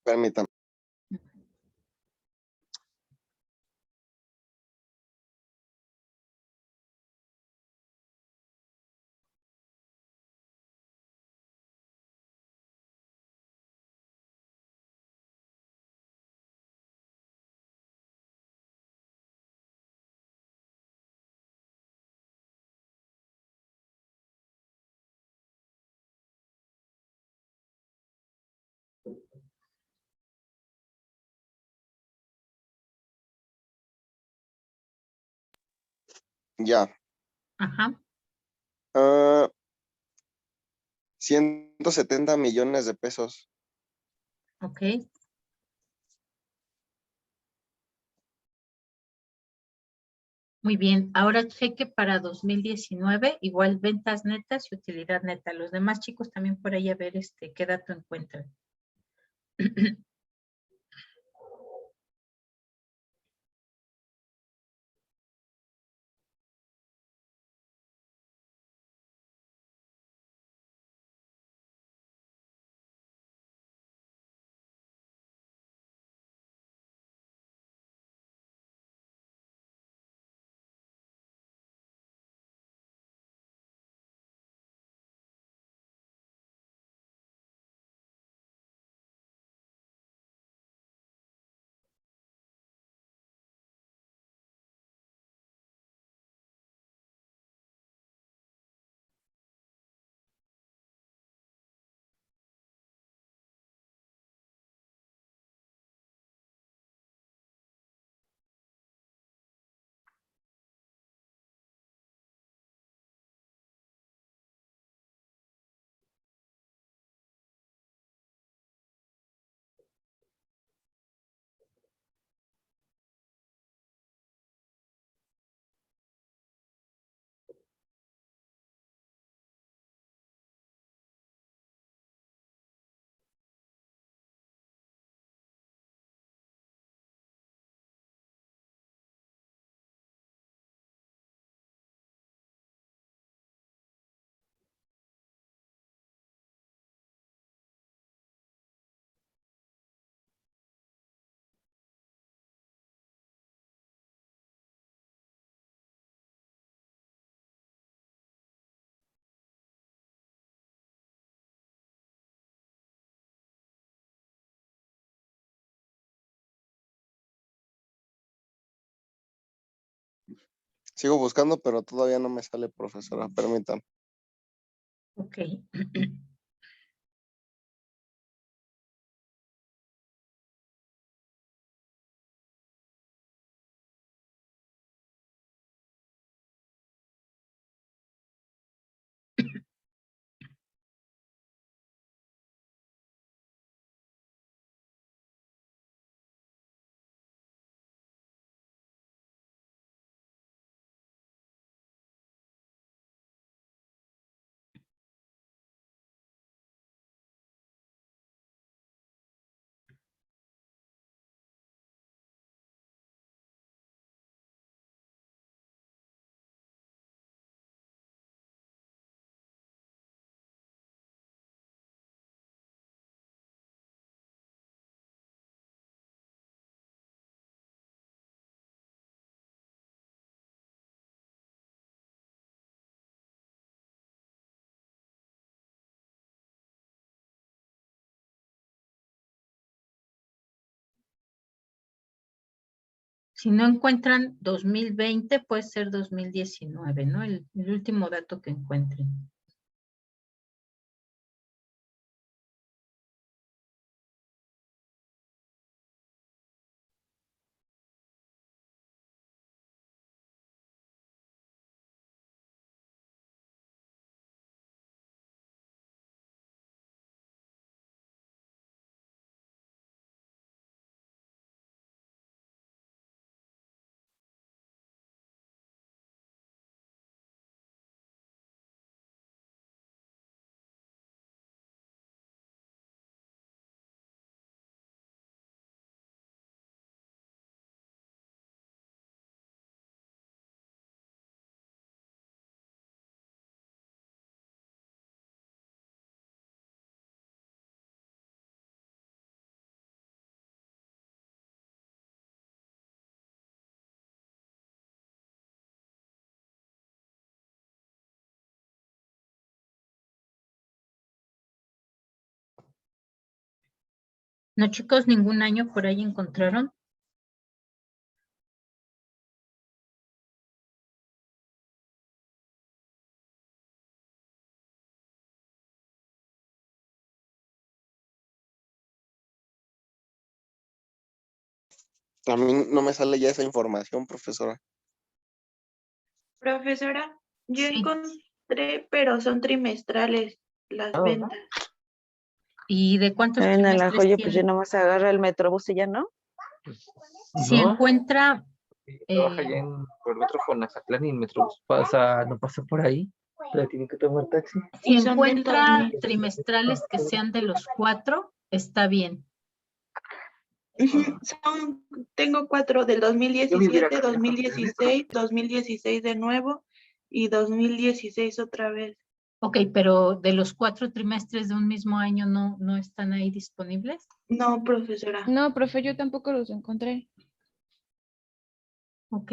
Permítame. Ya. Ajá, 170 millones de pesos. ok. Muy bien. Ahora cheque para 2019, igual ventas netas y utilidad neta. Los demás chicos también por ahí a ver qué dato encuentran. Sigo buscando, pero todavía no me sale, profesora. Permítame. Ok. Si no encuentran 2020, puede ser 2019, ¿no? El último dato que encuentren. No, chicos, ningún año por ahí encontraron. A mí no me sale ya esa información, profesora. Profesora, yo Sí. encontré, pero son trimestrales las Oh. ventas. ¿Y de cuántos En el trimestres Joyo, pues ya tiene? nomás agarra el Metrobús y ya no. Si No, encuentra, trabaja allá por el metro Jonazatlán y el metro no pasa por ahí. Pero tiene que tomar taxi. si Y son del encuentra 2000. trimestrales que sean de los 4, está bien. Ujú, tengo 4 del Yo me hubiera 2017, 2016, 2016 de nuevo y 2016 otra vez. Ok, pero de los 4 trimestres de un mismo año no están ahí disponibles. No, profesora. No, profe, yo tampoco los encontré. Ok,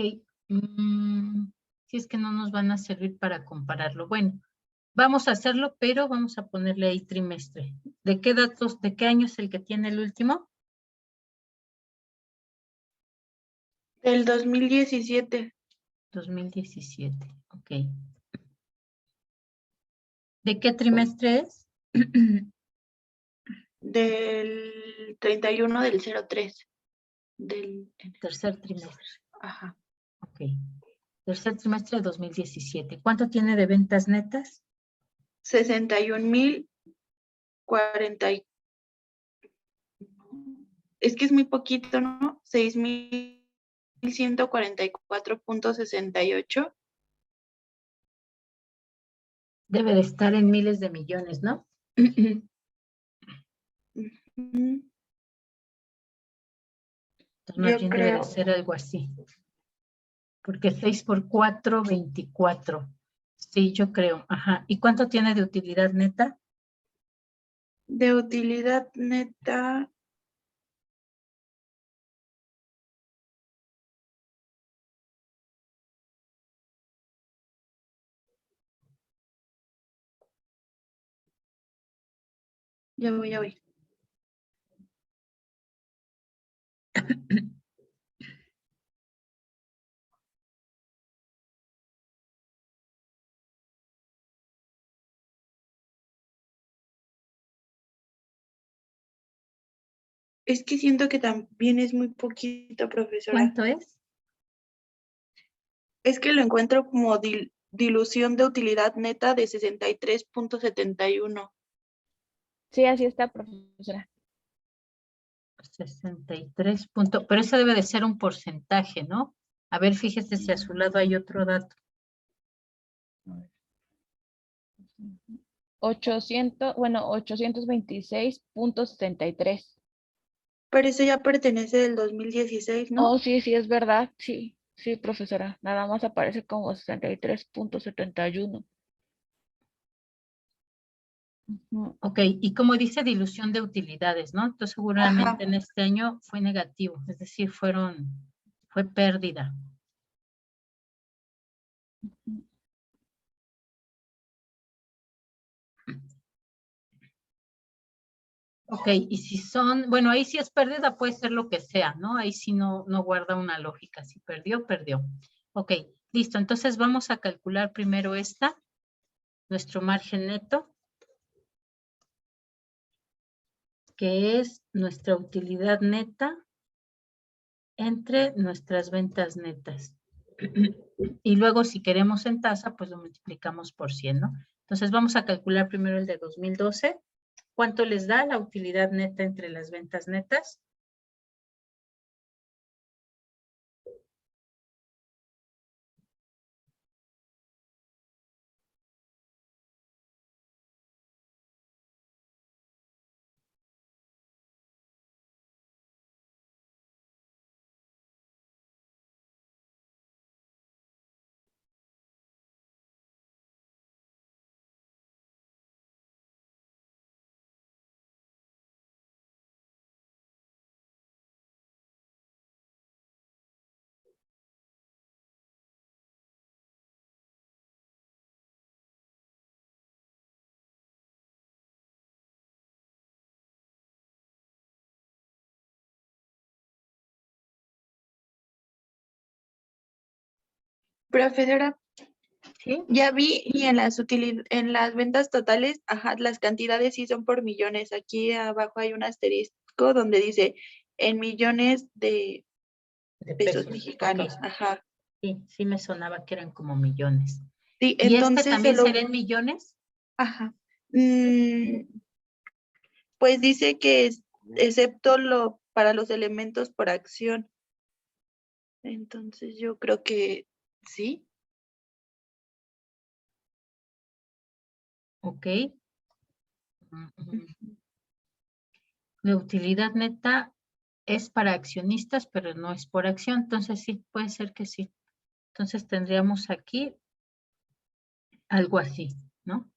si es que no nos van a servir para compararlo. Bueno, vamos a hacerlo, pero vamos a ponerle ahí trimestre. ¿De qué datos, de qué año es el que tiene el último? Del 2017. 2017, ok. ¿De qué trimestre es? Del 31 del 03. Del, Tercer trimestre, ajá. ok. Tercer trimestre de 2017. ¿Cuánto tiene de ventas netas? 61,040. Es que es muy poquito, ¿no? 6,144,68. Debe de estar en miles de millones, ¿no? Ujú. Más Yo bien debe de creo. ser algo así. Porque 6 por 4, 24. Sí, yo creo. Ajá. ¿Y cuánto tiene de utilidad neta? De utilidad neta. Ya voy, ya voy. Es que siento que también es muy poquito, profesora. ¿Cuánto es? Es que lo encuentro como dilución de utilidad neta de 63,71. Sí, así está, profesora. 63 puntos. Pero eso debe de ser un porcentaje, ¿no? A ver, fíjese si a su lado hay otro dato. 826.73. Pero eso ya pertenece del 2016, ¿no? Oh, sí, sí, es verdad. Sí, sí, profesora. Nada más aparece como 63.71. Ujú. Ok, y como dice dilución de utilidades, ¿no? Entonces seguramente en este año fue negativo, es decir, fue pérdida. Ok, y si son, bueno, ahí sí es pérdida, puede ser lo que sea, ¿no? Ahí sí no guarda una lógica. Si perdió, perdió. Ok, listo. Entonces vamos a calcular primero nuestro margen neto, que es nuestra utilidad neta entre nuestras ventas netas. Y luego si queremos en tasa, pues lo multiplicamos por 100, ¿no? Entonces vamos a calcular primero el de 2012. ¿Cuánto les da la utilidad neta entre las ventas netas? Profesora, ¿Sí? ya vi y en en las ventas totales, ajá, las cantidades sí son por millones. Aquí abajo hay un asterisco donde dice en millones de De pesos pesos. mexicanos. Ok. Ajá. Sí, sí me sonaba que eran como millones. Sí, ¿Y este entonces también se lo, será en millones? ajá. Pues dice que excepto para los elementos por acción. Entonces yo creo que sí. Ok. Mm. De utilidad neta es para accionistas, pero no es por acción. Entonces sí, puede ser que sí. Entonces tendríamos aquí algo así, ¿no?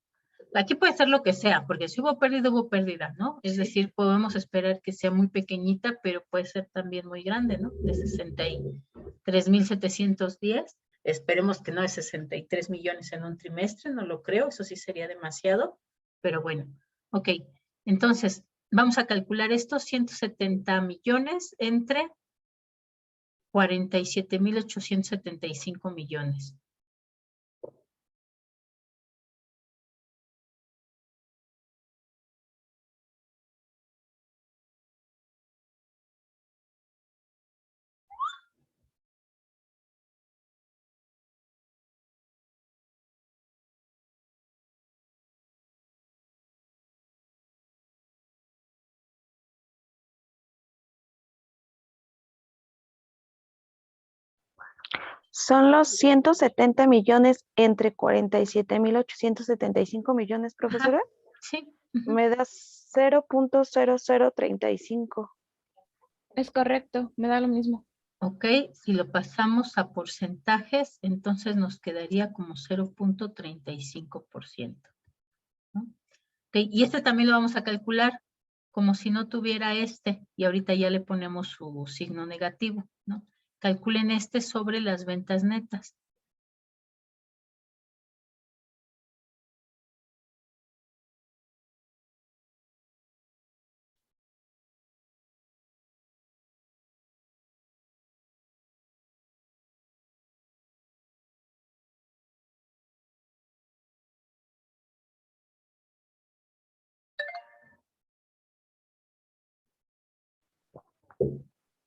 Aquí puede ser lo que sea, porque si hubo pérdida, ¿no? Es Sí. decir, podemos esperar que sea muy pequeñita, pero puede ser también muy grande, ¿no? De 63,710. Esperemos que no de 63 millones en un trimestre, no lo creo, eso sí sería demasiado, pero bueno, ok. Entonces, vamos a calcular estos 170 millones entre 47,875 millones. Son los 170 millones entre 47,875 millones, profesora. Sí. Me da 0.0035. Es correcto, me da lo mismo. Ok, si lo pasamos a porcentajes, entonces nos quedaría como 0.35%. ¿no? Okay, y este también lo vamos a calcular como si no tuviera este, y ahorita ya le ponemos su signo negativo, ¿no? Calculen este sobre las ventas netas.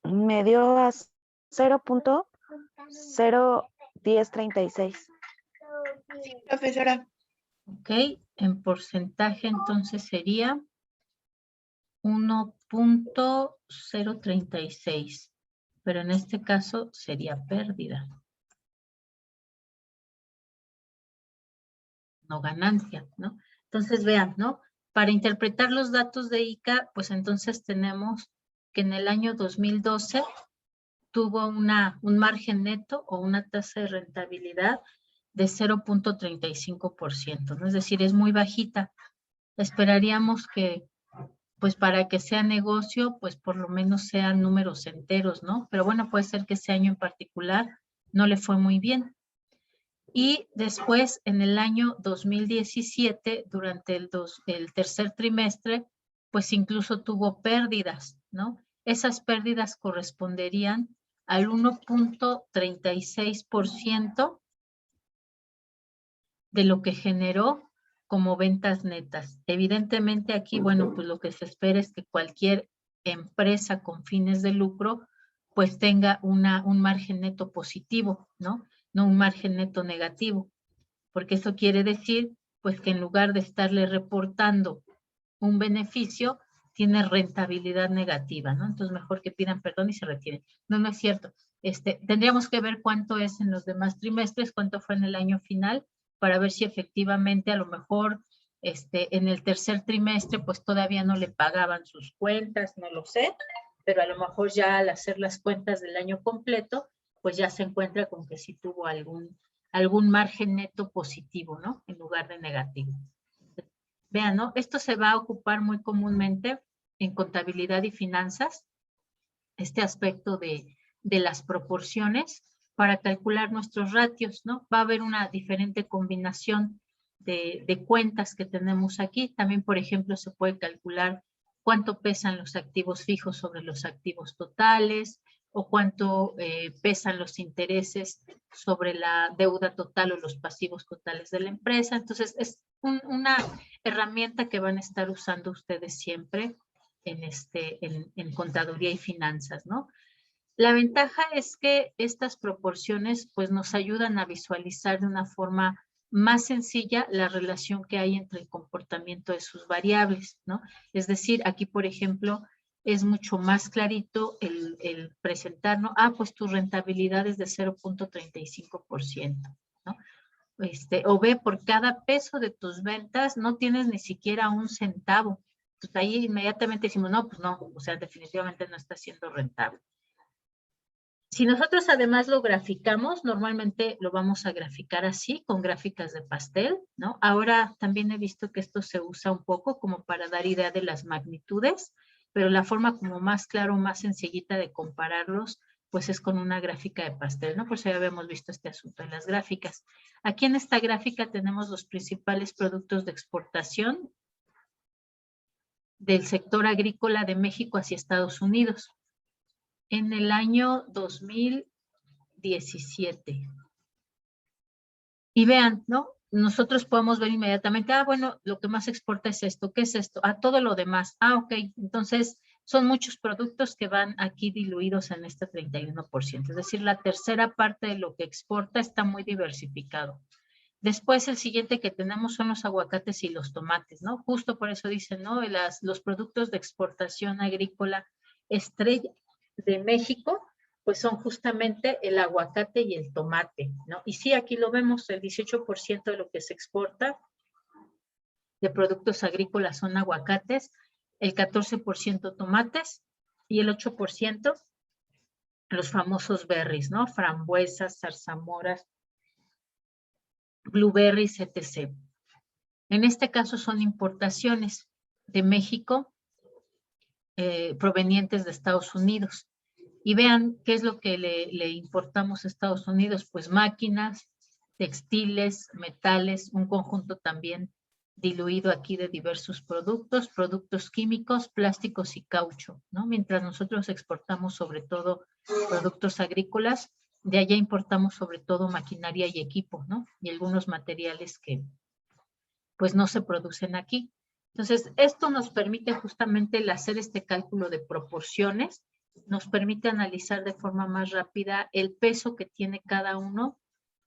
Me dio a 0.01036. Profesora, Ok, en porcentaje entonces sería 1.036, pero en este caso sería pérdida, no ganancia, ¿no? Entonces vean, ¿no? Para interpretar los datos de ICA, pues entonces tenemos que en el año 2012 tuvo un margen neto o una tasa de rentabilidad de 0.35%, ¿no? Es decir, es muy bajita. Esperaríamos que, pues para que sea negocio, pues por lo menos sean números enteros, ¿no? Pero bueno, puede ser que ese año en particular no le fue muy bien. Y después, en el año 2017, durante el tercer trimestre, pues incluso tuvo pérdidas, ¿no? Esas pérdidas corresponderían al 1.36% de lo que generó como ventas netas. Evidentemente aquí, bueno, pues lo que se espera es que cualquier empresa con fines de lucro, pues tenga un margen neto positivo, ¿no? No un margen neto negativo, porque eso quiere decir, pues que en lugar de estarle reportando un beneficio, tiene rentabilidad negativa, ¿no? Entonces mejor que pidan perdón y se retiren. No, no es cierto. Tendríamos que ver cuánto es en los demás trimestres, cuánto fue en el año final, para ver si efectivamente a lo mejor en el tercer trimestre pues todavía no le pagaban sus cuentas, no lo sé, pero a lo mejor ya al hacer las cuentas del año completo, pues ya se encuentra con que sí tuvo algún margen neto positivo, ¿no? En lugar de negativo. Vean, ¿no? Esto se va a ocupar muy comúnmente en contabilidad y finanzas, este aspecto de las proporciones para calcular nuestros ratios, ¿no? Va a haber una diferente combinación de cuentas que tenemos aquí. También, por ejemplo, se puede calcular cuánto pesan los activos fijos sobre los activos totales, o cuánto pesan los intereses sobre la deuda total o los pasivos totales de la empresa. Entonces, es una herramienta que van a estar usando ustedes siempre en contaduría y finanzas, ¿no? La ventaja es que estas proporciones pues nos ayudan a visualizar de una forma más sencilla la relación que hay entre el comportamiento de sus variables, ¿no? Es decir, aquí, por ejemplo, es mucho más clarito el presentarnos, pues tu rentabilidad es de 0.35%, ¿no? O ve, por cada peso de tus ventas no tienes ni siquiera un centavo. Entonces ahí inmediatamente decimos, no, pues no, o sea, definitivamente no está siendo rentable. Si nosotros además lo graficamos, normalmente lo vamos a graficar así, con gráficas de pastel, ¿no? Ahora también he visto que esto se usa un poco como para dar idea de las magnitudes, pero la forma como más claro, más sencillita de compararlos, pues es con una gráfica de pastel, ¿no? Por eso ya habíamos visto este asunto en las gráficas. Aquí en esta gráfica tenemos los principales productos de exportación del sector agrícola de México hacia Estados Unidos. En el año 2017. Y vean, ¿no? Nosotros podemos ver inmediatamente, bueno, lo que más exporta es esto. ¿Qué es esto? Todo lo demás. Ok, entonces son muchos productos que van aquí diluidos en este 31%. Es decir, la tercera parte de lo que exporta está muy diversificado. Después el siguiente que tenemos son los aguacates y los tomates, ¿no? Justo por eso dicen, ¿no? Los productos de exportación agrícola estrella de México, pues son justamente el aguacate y el tomate, ¿no? Y sí, aquí lo vemos, el 18% de lo que se exporta de productos agrícolas son aguacates, el 14% tomates y el 8% los famosos berries, ¿no? Frambuesas, zarzamoras, blueberries, etc. En este caso son importaciones de México provenientes de Estados Unidos. Y vean qué es lo que le importamos a Estados Unidos, pues máquinas, textiles, metales, un conjunto también diluido aquí de diversos productos, productos químicos, plásticos y caucho, ¿no? Mientras nosotros exportamos sobre todo productos agrícolas, de allá importamos sobre todo maquinaria y equipo, ¿no? Y algunos materiales que pues no se producen aquí. Entonces, esto nos permite justamente el hacer este cálculo de proporciones, nos permite analizar de forma más rápida el peso que tiene cada uno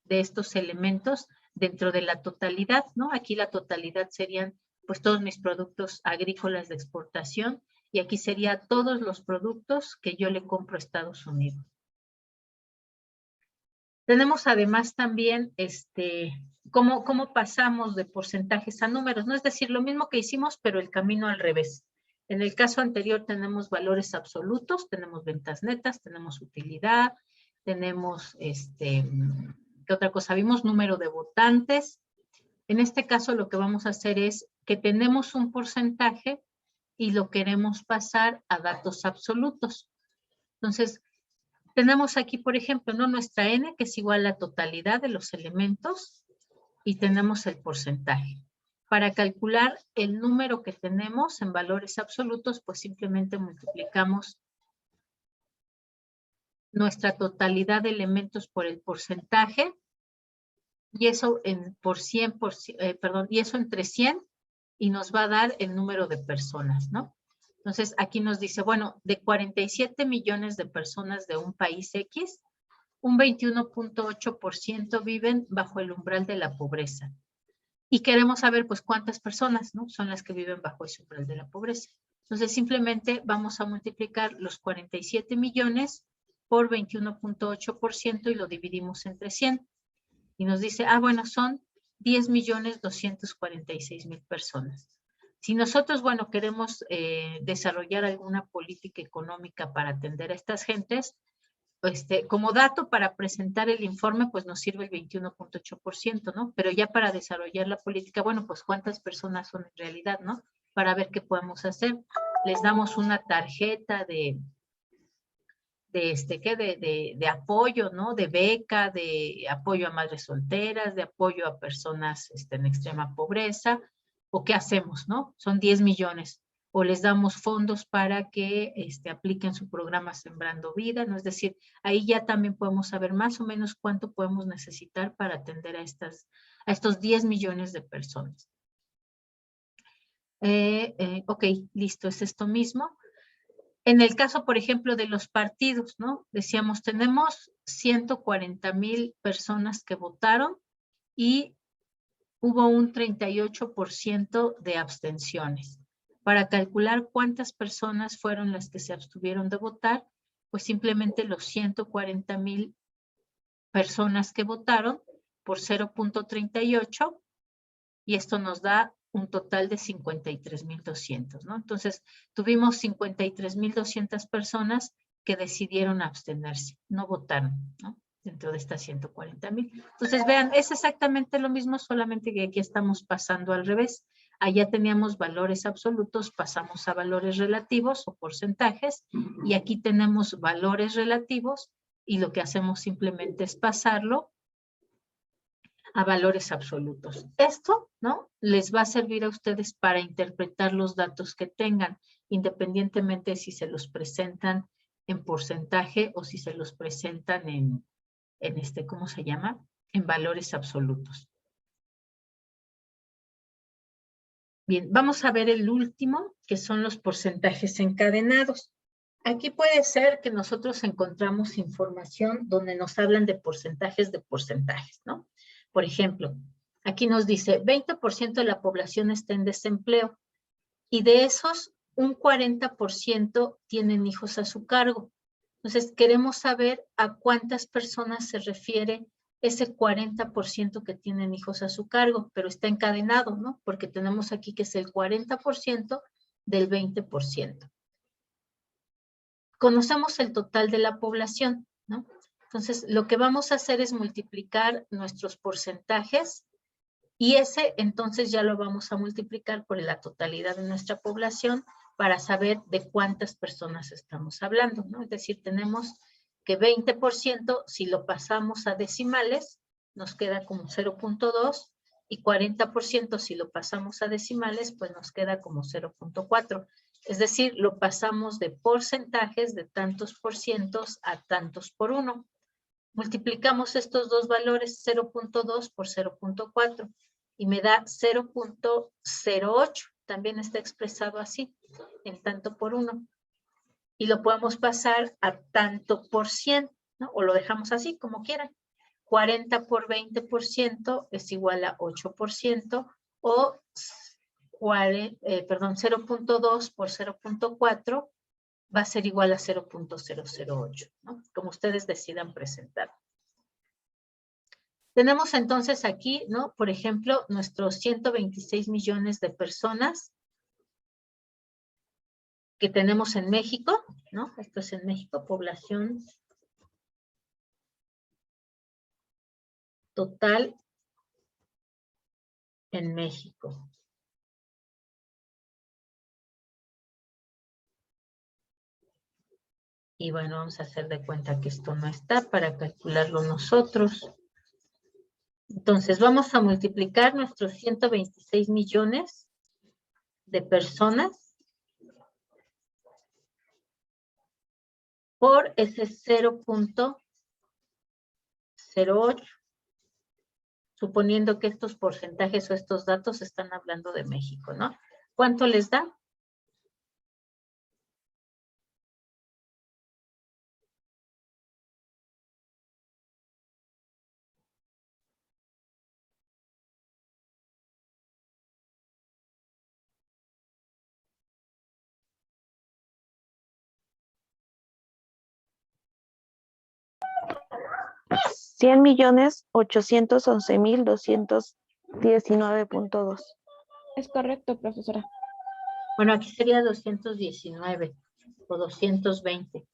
de estos elementos dentro de la totalidad, ¿no? Aquí la totalidad serían pues todos mis productos agrícolas de exportación y aquí sería todos los productos que yo le compro a Estados Unidos. Tenemos además también cómo pasamos de porcentajes a números, ¿no? Es decir, lo mismo que hicimos, pero el camino al revés. En el caso anterior tenemos valores absolutos, tenemos ventas netas, tenemos utilidad, tenemos, ¿qué otra cosa? Vimos número de votantes. En este caso lo que vamos a hacer es que tenemos un porcentaje y lo queremos pasar a datos absolutos. Entonces, tenemos aquí, por ejemplo, ¿no? Nuestra N, que es igual a la totalidad de los elementos, y tenemos el porcentaje. Para calcular el número que tenemos en valores absolutos, pues simplemente multiplicamos nuestra totalidad de elementos por el porcentaje, y eso y eso entre 100, y nos va a dar el número de personas, ¿no? Entonces, aquí nos dice, bueno, de 47 millones de personas de un país X, un 21.8% viven bajo el umbral de la pobreza. Y queremos saber, pues, cuántas personas, ¿no? Son las que viven bajo ese umbral de la pobreza. Entonces, simplemente vamos a multiplicar los 47 millones por 21.8% y lo dividimos entre 100. Y nos dice, bueno, son 10.246.000 personas. Si nosotros, bueno, queremos desarrollar alguna política económica para atender a estas gentes, como dato para presentar el informe, pues nos sirve el 21.8%, ¿no? Pero ya para desarrollar la política, bueno, pues cuántas personas son en realidad, ¿no? Para ver qué podemos hacer. Les damos una tarjeta de apoyo, ¿no? De beca, de apoyo a madres solteras, de apoyo a personas en extrema pobreza, o qué hacemos, ¿no? Son 10 millones. o les damos fondos para que apliquen su programa Sembrando Vida, ¿no? Es decir, ahí ya también podemos saber más o menos cuánto podemos necesitar para atender a estos 10 millones de personas. Ok, listo, es esto mismo. En el caso, por ejemplo, de los partidos, ¿no? Decíamos, tenemos 140,000 personas que votaron y hubo un 38% de abstenciones. Para calcular cuántas personas fueron las que se abstuvieron de votar, pues simplemente los 140,000 personas que votaron por 0.38 y esto nos da un total de 53,200, ¿no? Entonces, tuvimos 53,200 personas que decidieron abstenerse, no votaron, ¿no? Dentro de estas 140,000. Entonces, vean, es exactamente lo mismo, solamente que aquí estamos pasando al revés. Allá teníamos valores absolutos, pasamos a valores relativos o porcentajes, y aquí tenemos valores relativos, y lo que hacemos simplemente es pasarlo a valores absolutos. Esto, ¿no? Les va a servir a ustedes para interpretar los datos que tengan, independientemente si se los presentan en porcentaje o si se los presentan en ¿cómo se llama? En valores absolutos. Bien, vamos a ver el último, que son los porcentajes encadenados. Aquí puede ser que nosotros encontramos información donde nos hablan de porcentajes, ¿no? Por ejemplo, aquí nos dice 20% de la población está en desempleo y de esos un 40% tienen hijos a su cargo. Entonces, queremos saber a cuántas personas se refiere ese 40% que tienen hijos a su cargo, pero está encadenado, ¿no? Porque tenemos aquí que es el 40% del 20%. Conocemos el total de la población, ¿no? Entonces, lo que vamos a hacer es multiplicar nuestros porcentajes y ese entonces ya lo vamos a multiplicar por la totalidad de nuestra población para saber de cuántas personas estamos hablando, ¿no? Es decir, tenemos que 20%, si lo pasamos a decimales, nos queda como 0.2 y 40% si lo pasamos a decimales, pues nos queda como 0.4. Es decir, lo pasamos de porcentajes de tantos por cientos a tantos por 1. Multiplicamos estos dos valores, 0.2 por 0.4, y me da 0.08. También está expresado así, en tanto por 1. Y lo podemos pasar a tanto por 100, ¿no? O lo dejamos así, como quieran. 40 por 20% es igual a 8%, o 0.2 por 0.4 va a ser igual a 0.008, ¿no? Como ustedes decidan presentar. Tenemos entonces aquí, ¿no? Por ejemplo, nuestros 126 millones de personas que tenemos en México, ¿no? Esto es en México, población total en México. Y bueno, vamos a hacer de cuenta que esto no está para calcularlo nosotros. Entonces, vamos a multiplicar nuestros 126 millones de personas por ese 0.08, suponiendo que estos porcentajes o estos datos están hablando de México, ¿no? ¿Cuánto les da? $100,811,219.2. Es correcto, profesora. Bueno, aquí sería 219 o 220,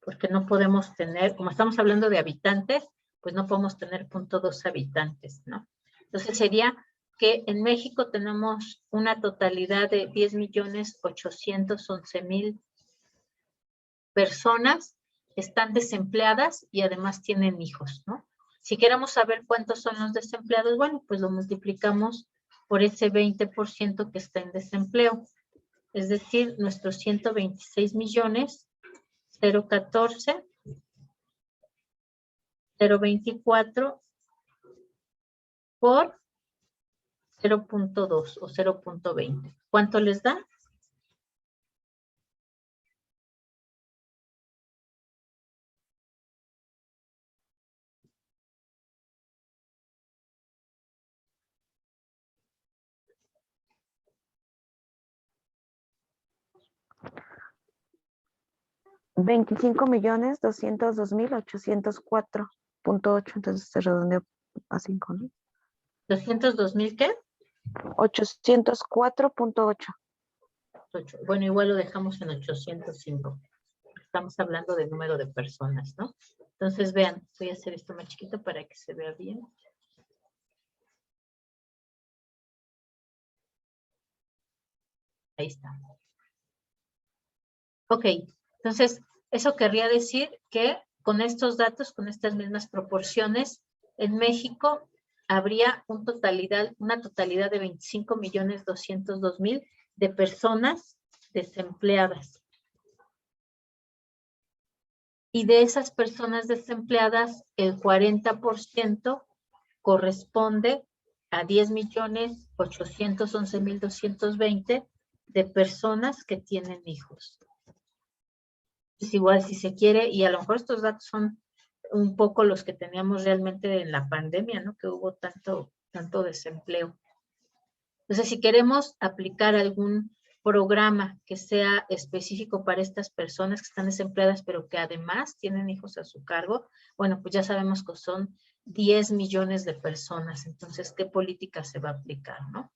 porque no podemos tener, como estamos hablando de habitantes, pues no podemos tener 0.2 habitantes, ¿no? Entonces sería que en México tenemos una totalidad de 10,811,000 personas que están desempleadas y además tienen hijos, ¿no? Si queremos saber cuántos son los desempleados, bueno, pues lo multiplicamos por ese 20% que está en desempleo. es decir, nuestros 126 millones, 014, 024 por 0.2 o 0.20. ¿Cuánto les da? $25.202.804.8, entonces se redondea a 5, ¿no? ¿202,000 qué? 804.8. Bueno, igual lo dejamos en 805. Estamos hablando de número de personas, ¿no? Entonces, vean, voy a hacer esto más chiquito para que se vea bien. Ahí está. Ok, entonces, eso querría decir que con estos datos, con estas mismas proporciones, en México habría una totalidad de 25.202.000 de personas desempleadas. Y de esas personas desempleadas, el 40% corresponde a 10.811.220 de personas que tienen hijos. Es igual si se quiere, y a lo mejor estos datos son un poco los que teníamos realmente en la pandemia, ¿no? Que hubo tanto desempleo. Entonces, si queremos aplicar algún programa que sea específico para estas personas que están desempleadas, pero que además tienen hijos a su cargo, bueno, pues ya sabemos que son 10 millones de personas. Entonces, ¿qué política se va a aplicar, no?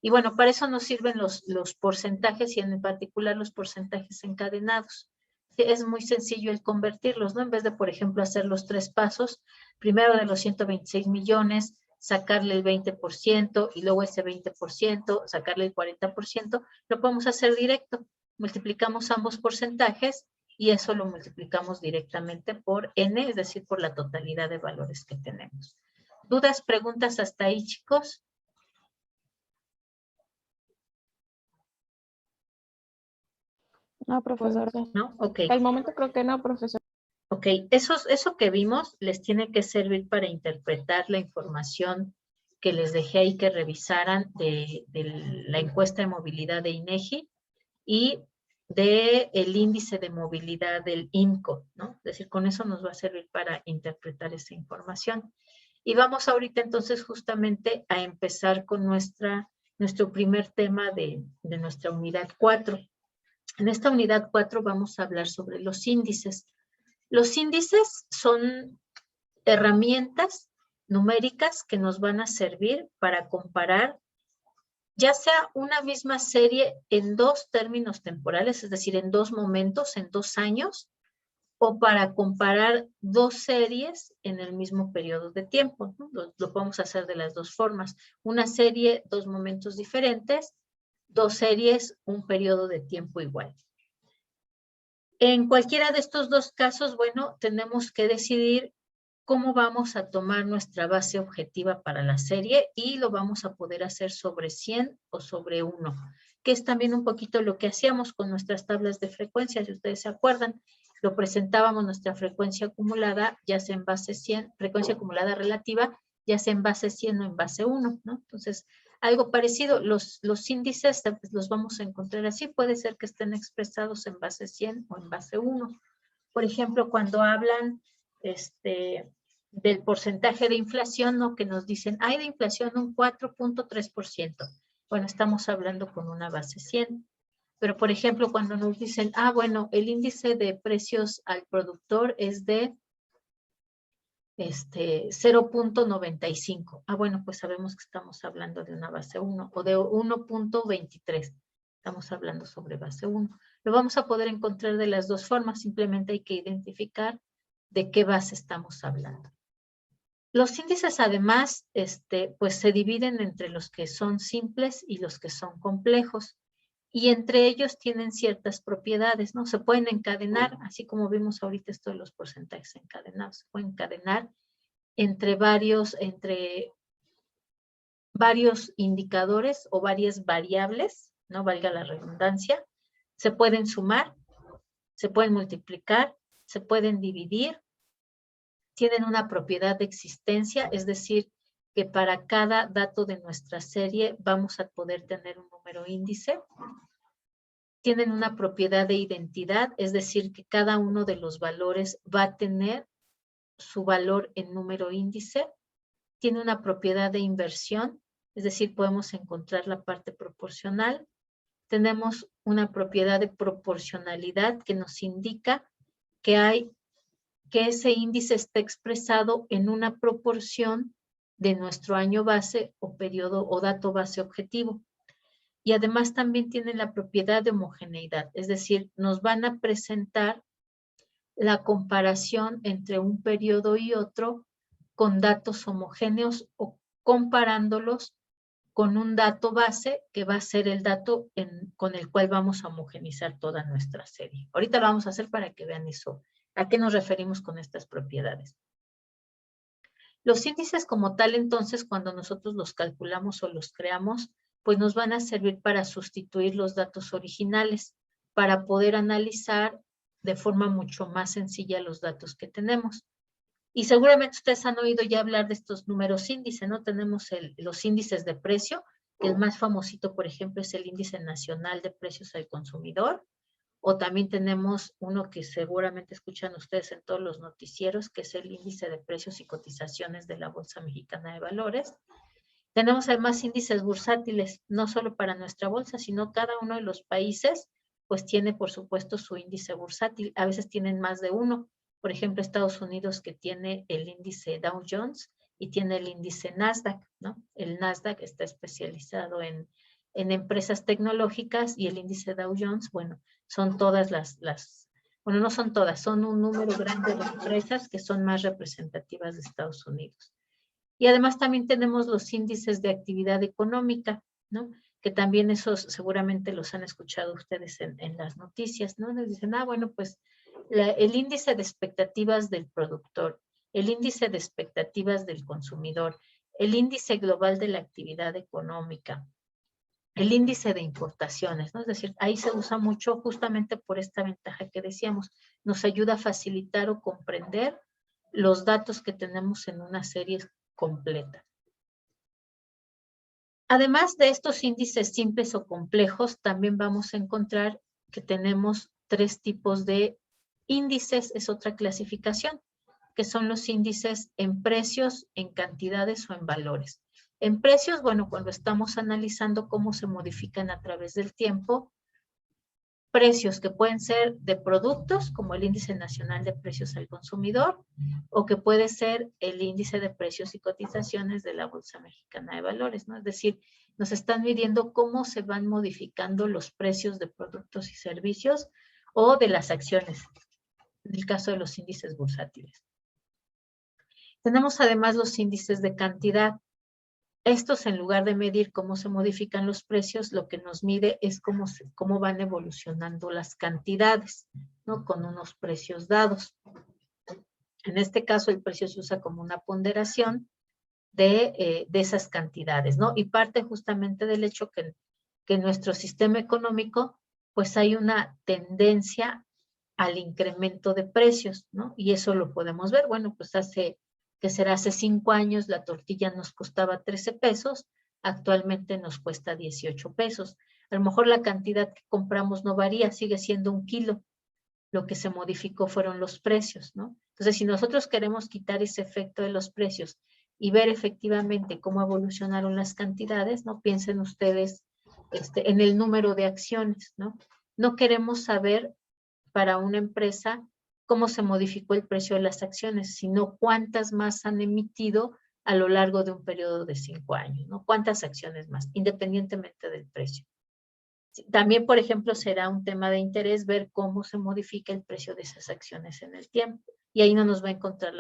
Y bueno, para eso nos sirven los porcentajes y en particular los porcentajes encadenados. Es muy sencillo el convertirlos, ¿no? En vez de, por ejemplo, hacer los 3 pasos, primero de los 126 millones, sacarle el 20% y luego ese 20%, sacarle el 40%, lo podemos hacer directo. Multiplicamos ambos porcentajes y eso lo multiplicamos directamente por n, es decir, por la totalidad de valores que tenemos. ¿Dudas, preguntas hasta ahí, chicos? No, profesor. ¿No? Ok. Al momento creo que no, profesor. Ok, eso que vimos les tiene que servir para interpretar la información que les dejé ahí que revisaran de la encuesta de movilidad de INEGI y del índice de movilidad del INCO, ¿no? Es decir, con eso nos va a servir para interpretar esa información. Y vamos ahorita entonces justamente a empezar con nuestro primer tema de nuestra unidad 4. En esta unidad 4 vamos a hablar sobre los índices. Los índices son herramientas numéricas que nos van a servir para comparar ya sea una misma serie en 2 términos temporales, es decir, en 2 momentos, en 2 años, o para comparar 2 series en el mismo periodo de tiempo, ¿no? Lo podemos hacer de las 2 formas. Una serie, 2 momentos diferentes, 2 series, un periodo de tiempo igual. En cualquiera de estos 2 casos, bueno, tenemos que decidir cómo vamos a tomar nuestra base objetiva para la serie y lo vamos a poder hacer sobre 100 o sobre 1, que es también un poquito lo que hacíamos con nuestras tablas de frecuencia, si ustedes se acuerdan. Lo presentábamos nuestra frecuencia acumulada, ya sea en base 100, frecuencia acumulada relativa, ya sea en base 100 o en base 1, ¿no? Entonces, algo parecido, los índices pues, los vamos a encontrar así, puede ser que estén expresados en base 100 o en base 1. Por ejemplo, cuando hablan del porcentaje de inflación, ¿no? Que nos dicen, hay de inflación un 4.3%. Bueno, estamos hablando con una base 100. Pero, por ejemplo, cuando nos dicen, bueno, el índice de precios al productor es de 0.95. Bueno, pues sabemos que estamos hablando de una base 1 o de 1.23. Estamos hablando sobre base 1. Lo vamos a poder encontrar de las 2 formas, simplemente hay que identificar de qué base estamos hablando. Los índices además, pues se dividen entre los que son simples y los que son complejos. Y entre ellos tienen ciertas propiedades, ¿no? Se pueden encadenar, así como vimos ahorita esto de los porcentajes encadenados, se pueden encadenar entre varios indicadores o varias variables no valga la redundancia, se pueden sumar, se pueden multiplicar, se pueden dividir, tienen una propiedad de existencia, es decir, que para cada dato de nuestra serie vamos a poder tener un número índice. Tienen una propiedad de identidad, es decir, que cada uno de los valores va a tener su valor en número índice. Tiene una propiedad de inversión, es decir, podemos encontrar la parte proporcional. Tenemos una propiedad de proporcionalidad que nos indica que ese índice está expresado en una proporción de nuestro año base o periodo o dato base objetivo. Y además también tiene la propiedad de homogeneidad, es decir, nos van a presentar la comparación entre un periodo y otro con datos homogéneos o comparándolos con un dato base que va a ser el dato con el cual vamos a homogenizar toda nuestra serie. Ahorita lo vamos a hacer para que vean eso. ¿A qué nos referimos con estas propiedades? Los índices como tal, entonces, cuando nosotros los calculamos o los creamos, pues nos van a servir para sustituir los datos originales, para poder analizar de forma mucho más sencilla los datos que tenemos. Y seguramente ustedes han oído ya hablar de estos números índice, ¿no? Tenemos los índices de precio, que el más famosito, por ejemplo, es el Índice Nacional de Precios al Consumidor, o también tenemos uno que seguramente escuchan ustedes en todos los noticieros, que es el Índice de Precios y Cotizaciones de la Bolsa Mexicana de Valores. Tenemos además índices bursátiles, no solo para nuestra bolsa, sino cada uno de los países, pues tiene por supuesto su índice bursátil. A veces tienen más de uno. Por ejemplo, Estados Unidos que tiene el índice Dow Jones y tiene el índice Nasdaq, ¿no? El Nasdaq está especializado en empresas tecnológicas y el índice Dow Jones, bueno, son todas bueno, no son todas, son un número grande de empresas que son más representativas de Estados Unidos. Y además también tenemos los índices de actividad económica, ¿no? Que también esos seguramente los han escuchado ustedes en las noticias, ¿no? Nos dicen, bueno, pues el índice de expectativas del productor, el índice de expectativas del consumidor, el índice global de la actividad económica, el índice de importaciones, ¿no? Es decir, ahí se usa mucho justamente por esta ventaja que decíamos, nos ayuda a facilitar o comprender los datos que tenemos en una serie completa. Además de estos índices simples o complejos, también vamos a encontrar que tenemos 3 tipos de índices, es otra clasificación, que son los índices en precios, en cantidades o en valores. En precios, bueno, cuando estamos analizando cómo se modifican a través del tiempo, precios que pueden ser de productos, como el Índice Nacional de Precios al Consumidor, o que puede ser el Índice de Precios y Cotizaciones de la Bolsa Mexicana de Valores, ¿no? Es decir, nos están midiendo cómo se van modificando los precios de productos y servicios o de las acciones, en el caso de los índices bursátiles. Tenemos además los índices de cantidad. Estos, en lugar de medir cómo se modifican los precios, lo que nos mide es cómo van evolucionando las cantidades, ¿no? Con unos precios dados. En este caso, el precio se usa como una ponderación de esas cantidades, ¿no? Y parte justamente del hecho que en nuestro sistema económico, pues hay una tendencia al incremento de precios, ¿no? Y eso lo podemos ver. Bueno, pues hace 5 años la tortilla nos costaba 13 pesos, actualmente nos cuesta 18 pesos. A lo mejor la cantidad que compramos no varía, sigue siendo 1 kilo. Lo que se modificó fueron los precios, ¿no? Entonces, si nosotros queremos quitar ese efecto de los precios y ver efectivamente cómo evolucionaron las cantidades, ¿no? Piensen ustedes en el número de acciones, ¿no? No queremos saber para una empresa cómo se modificó el precio de las acciones, sino cuántas más han emitido a lo largo de un periodo de 5 años, ¿no? Cuántas acciones más, independientemente del precio. También, por ejemplo, será un tema de interés ver cómo se modifica el precio de esas acciones en el tiempo. Y ahí no nos va a encontrar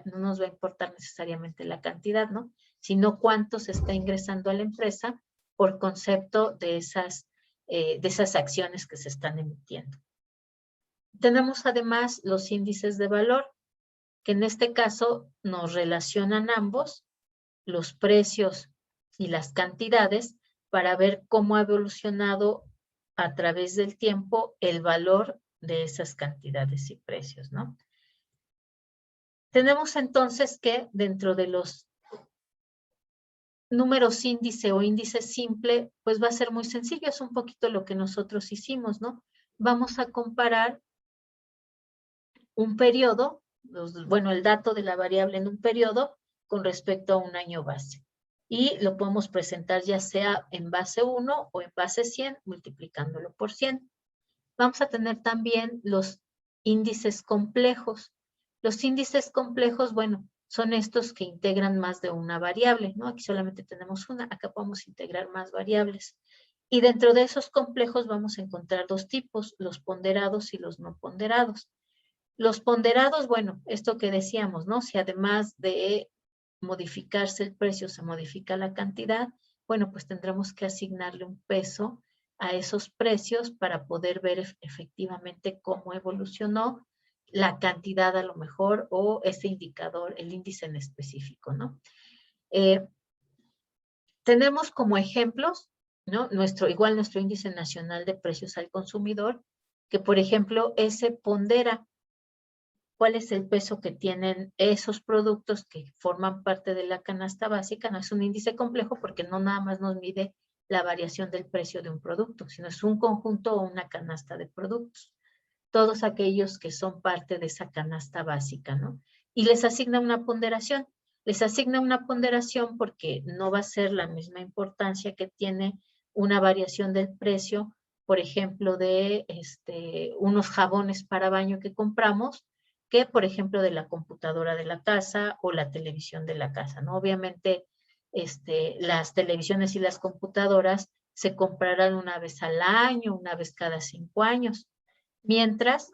no nos va a importar necesariamente la cantidad, ¿no? Sino cuánto se está ingresando a la empresa por concepto de esas acciones que se están emitiendo. Tenemos además los índices de valor, que en este caso nos relacionan ambos, los precios y las cantidades, para ver cómo ha evolucionado a través del tiempo el valor de esas cantidades y precios, ¿no? Tenemos entonces que dentro de los números índice o índice simple, pues va a ser muy sencillo, es un poquito lo que nosotros hicimos, ¿no? Vamos a comparar un periodo, bueno, el dato de la variable en un periodo con respecto a un año base. Y lo podemos presentar ya sea en base 1 o en base 100, multiplicándolo por 100. Vamos a tener también los índices complejos. Los índices complejos, bueno, son estos que integran más de una variable, ¿no? Aquí solamente tenemos una, acá podemos integrar más variables. Y dentro de esos complejos vamos a encontrar dos tipos, los ponderados y los no ponderados. Los ponderados, bueno, esto que decíamos, ¿no? Si además de modificarse el precio se modifica la cantidad, bueno, pues tendremos que asignarle un peso a esos precios para poder ver efectivamente cómo evolucionó la cantidad a lo mejor o ese indicador, el índice en específico, ¿no? Tenemos como ejemplos, ¿no? Igual nuestro índice nacional de precios al consumidor, que por ejemplo ese pondera cuál es el peso que tienen esos productos que forman parte de la canasta básica. No es un índice complejo porque no nada más nos mide la variación del precio de un producto, sino es un conjunto o una canasta de productos. Todos aquellos que son parte de esa canasta básica, ¿no? Y les asigna una ponderación. Les asigna una ponderación porque no va a ser la misma importancia que tiene una variación del precio, por ejemplo, de unos jabones para baño que compramos, que, por ejemplo, de la computadora de la casa o la televisión de la casa, ¿no? Obviamente, las televisiones y las computadoras se comprarán una vez al año, una vez cada 5 años, mientras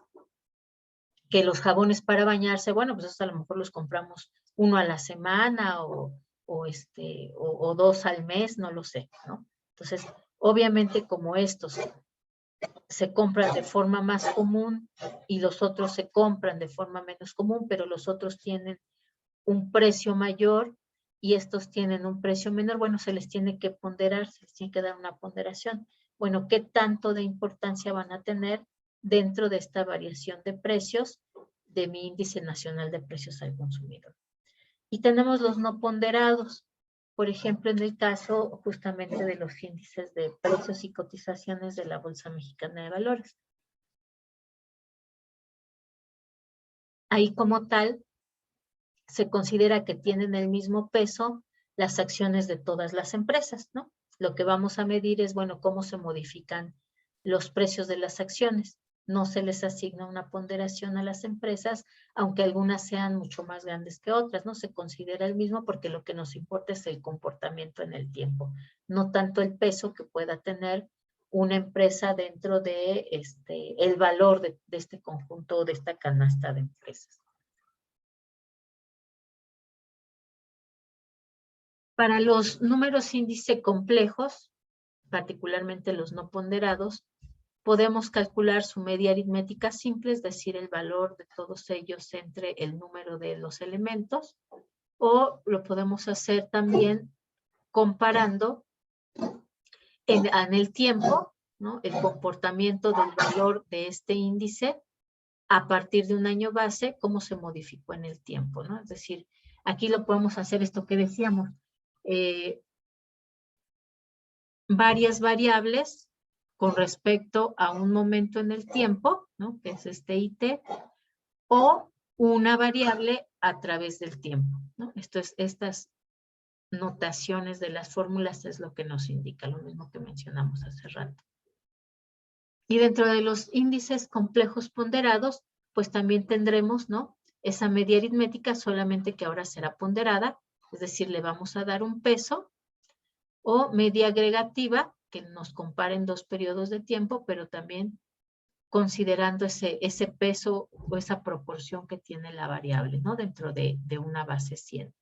que los jabones para bañarse, bueno, pues esos a lo mejor los compramos uno a la semana o 2 al mes, no lo sé, ¿no? Entonces, obviamente como estos se compran de forma más común y los otros se compran de forma menos común, pero los otros tienen un precio mayor y estos tienen un precio menor, bueno, se les tiene que ponderar, se les tiene que dar una ponderación. Bueno, ¿qué tanto de importancia van a tener dentro de esta variación de precios de mi índice nacional de precios al consumidor? Y tenemos los no ponderados. Por ejemplo, en el caso justamente de los índices de precios y cotizaciones de la Bolsa Mexicana de Valores. Ahí como tal, se considera que tienen el mismo peso las acciones de todas las empresas, ¿no? Lo que vamos a medir es, bueno, cómo se modifican los precios de las acciones. No se les asigna una ponderación a las empresas, aunque algunas sean mucho más grandes que otras, ¿no? Se considera el mismo porque lo que nos importa es el comportamiento en el tiempo, no tanto el peso que pueda tener una empresa dentro de el valor de este conjunto, de esta canasta de empresas. Para los números índice complejos, particularmente los no ponderados, podemos calcular su media aritmética simple, es decir, el valor de todos ellos entre el número de los elementos, o lo podemos hacer también comparando en el tiempo, ¿no? El comportamiento del valor de este índice a partir de un año base, cómo se modificó en el tiempo, ¿no? Es decir, aquí lo podemos hacer esto que decíamos, varias variables con respecto a un momento en el tiempo, ¿no? Que es este IT, o una variable a través del tiempo, ¿no? Estas notaciones de las fórmulas es lo que nos indica, lo mismo que mencionamos hace rato. Y dentro de los índices complejos ponderados, pues también tendremos, ¿no? Esa media aritmética, solamente que ahora será ponderada, es decir, le vamos a dar un peso, o media agregativa, que nos comparen 2 periodos de tiempo, pero también considerando ese peso o esa proporción que tiene la variable, ¿no? Dentro de una base 100.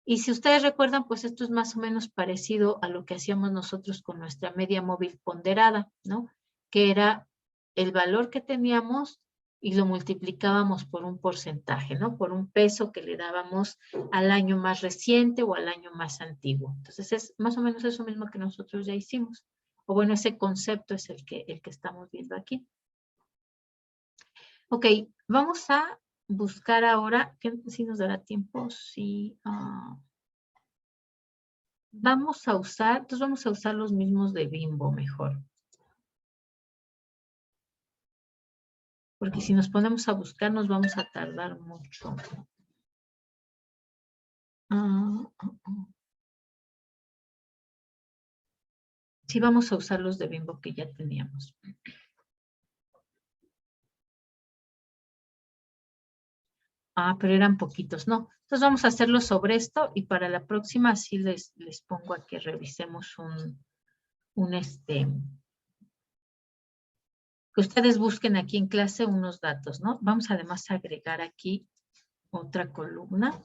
Y si ustedes recuerdan, pues esto es más o menos parecido a lo que hacíamos nosotros con nuestra media móvil ponderada, ¿no? Que era el valor que teníamos y lo multiplicábamos por un porcentaje, ¿no? Por un peso que le dábamos al año más reciente o al año más antiguo. Entonces es más o menos eso mismo que nosotros ya hicimos. O bueno, ese concepto es el que estamos viendo aquí. Ok, vamos a buscar ahora, si nos dará tiempo, si vamos a usar los mismos de Bimbo mejor. Porque si nos ponemos a buscar nos vamos a tardar mucho. Sí, vamos a usar los de Bimbo que ya teníamos. Pero eran poquitos, no. Entonces vamos a hacerlo sobre esto y para la próxima sí les pongo a que revisemos que ustedes busquen aquí en clase unos datos, ¿no? Vamos además a agregar aquí otra columna.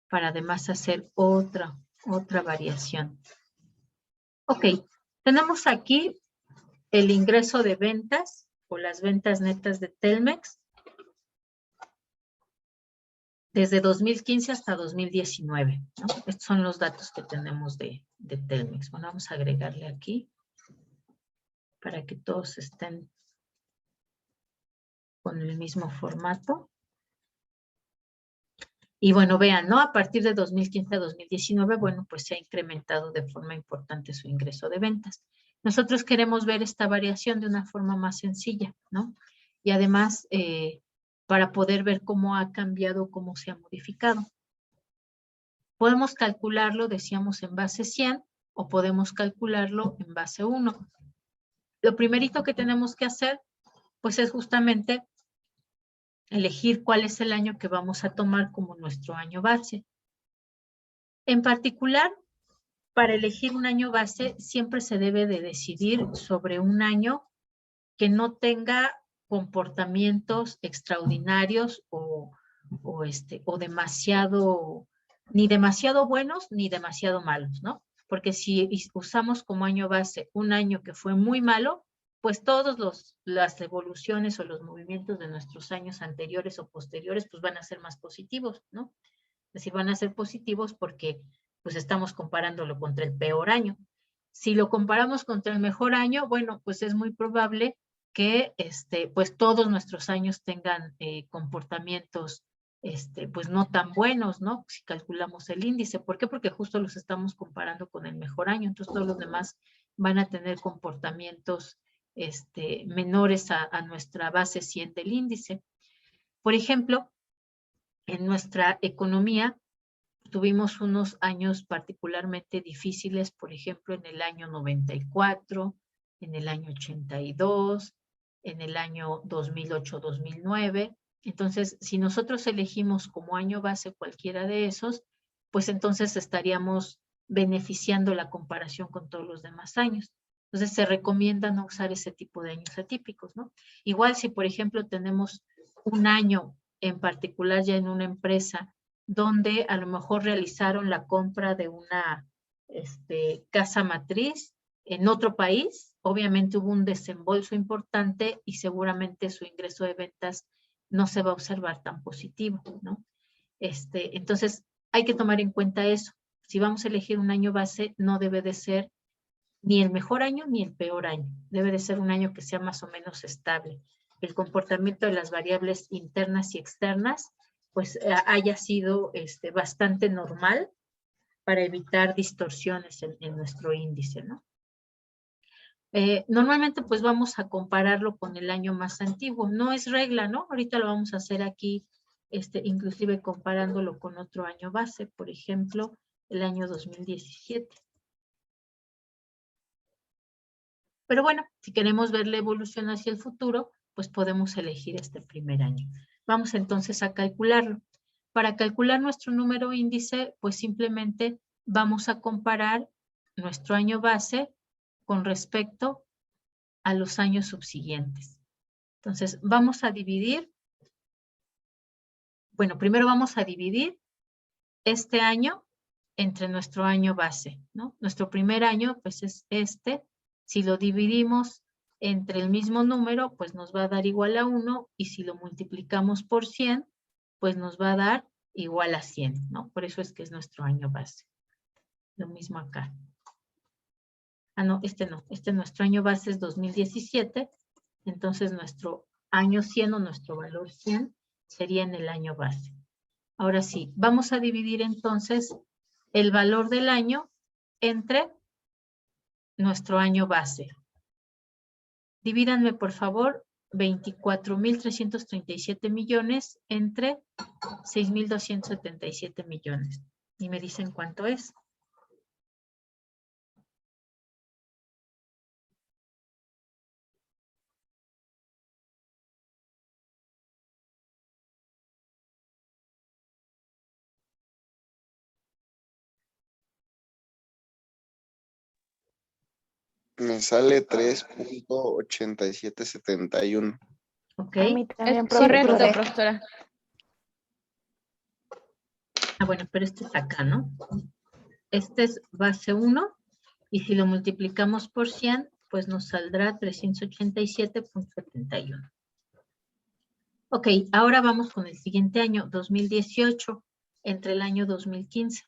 Para además hacer otra variación. Ok, tenemos aquí el ingreso de ventas o las ventas netas de Telmex desde 2015 hasta 2019, ¿no? Estos son los datos que tenemos de Telmex. Bueno, vamos a agregarle aquí para que todos estén con el mismo formato. Y bueno, vean, ¿no? A partir de 2015 a 2019, bueno, pues se ha incrementado de forma importante su ingreso de ventas. Nosotros queremos ver esta variación de una forma más sencilla, ¿no? Y además, para poder ver cómo ha cambiado, cómo se ha modificado. Podemos calcularlo, decíamos, en base 100 o podemos calcularlo en base 1. Lo primerito que tenemos que hacer, pues es justamente elegir cuál es el año que vamos a tomar como nuestro año base. En particular, para elegir un año base, siempre se debe de decidir sobre un año que no tenga comportamientos extraordinarios o demasiado, ni demasiado buenos ni demasiado malos, ¿no? Porque si usamos como año base un año que fue muy malo, pues todas las evoluciones o los movimientos de nuestros años anteriores o posteriores pues van a ser más positivos, ¿no? Es decir, van a ser positivos porque pues estamos comparándolo contra el peor año. Si lo comparamos contra el mejor año, bueno, pues es muy probable que pues todos nuestros años tengan comportamientos pues no tan buenos, ¿no? Si calculamos el índice. ¿Por qué? Porque justo los estamos comparando con el mejor año. Entonces todos los demás van a tener comportamientos menores a nuestra base 100 del índice. Por ejemplo, en nuestra economía tuvimos unos años particularmente difíciles, por ejemplo, en el año 94, en el año 82, en el año 2008-2009. Entonces, si nosotros elegimos como año base cualquiera de esos, pues entonces estaríamos beneficiando la comparación con todos los demás años. Entonces, se recomienda no usar ese tipo de años atípicos, ¿no? Igual si, por ejemplo, tenemos un año en particular ya en una empresa donde a lo mejor realizaron la compra de una casa matriz en otro país, obviamente hubo un desembolso importante y seguramente su ingreso de ventas no se va a observar tan positivo, ¿no? Entonces, hay que tomar en cuenta eso. Si vamos a elegir un año base, no debe de ser ni el mejor año ni el peor año. Debe de ser un año que sea más o menos estable. El comportamiento de las variables internas y externas pues haya sido bastante normal para evitar distorsiones en nuestro índice, ¿no? Normalmente pues vamos a compararlo con el año más antiguo. No es regla, ¿no? Ahorita lo vamos a hacer aquí, inclusive comparándolo con otro año base, por ejemplo, el año 2017. Pero bueno, si queremos ver la evolución hacia el futuro, pues podemos elegir este primer año. Vamos entonces a calcularlo. Para calcular nuestro número índice, pues simplemente vamos a comparar nuestro año base con respecto a los años subsiguientes. Entonces, vamos a dividir. Bueno, primero vamos a dividir este año entre nuestro año base, ¿no? Nuestro primer año, pues es este. Si lo dividimos entre el mismo número, pues nos va a dar igual a 1, y si lo multiplicamos por 100, pues nos va a dar igual a 100, ¿no? Por eso es que es nuestro año base. Lo mismo acá. Ah, no, nuestro año base es 2017, entonces nuestro año 100 o nuestro valor 100 sería en el año base. Ahora sí, vamos a dividir entonces el valor del año entre nuestro año base. Divídanme, por favor, 24,337 millones entre 6,277 millones. Y me dicen cuánto es. Me sale 3.8771. ¿Ok? A mí también, Es correcto, profe. profesora. Ah, bueno, pero este es acá, ¿no? Este es base 1, y si lo multiplicamos por 100, pues nos saldrá 387,71. Ok, ahora vamos con el siguiente año, 2018, entre el año 2015.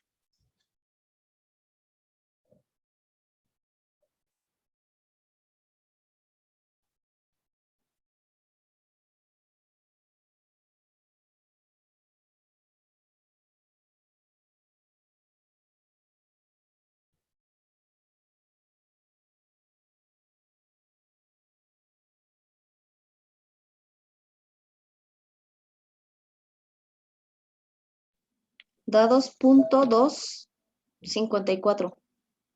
Da 2.254.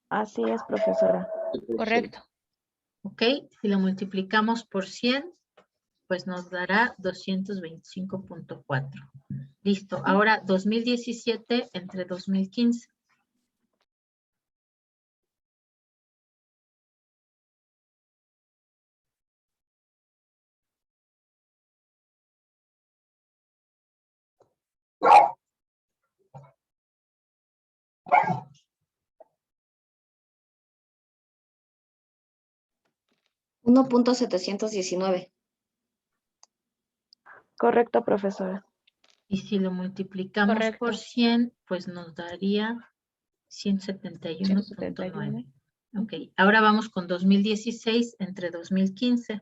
Así es, profesora. Correcto. Ok, si lo multiplicamos por 100, pues nos dará 225,4. Listo, ahora 2017 entre 2015. $1.719. Correcto, profesora. Y si lo multiplicamos Correcto. por 100, pues nos daría 171,9. 171. Ok, ahora vamos con 2016 entre 2015.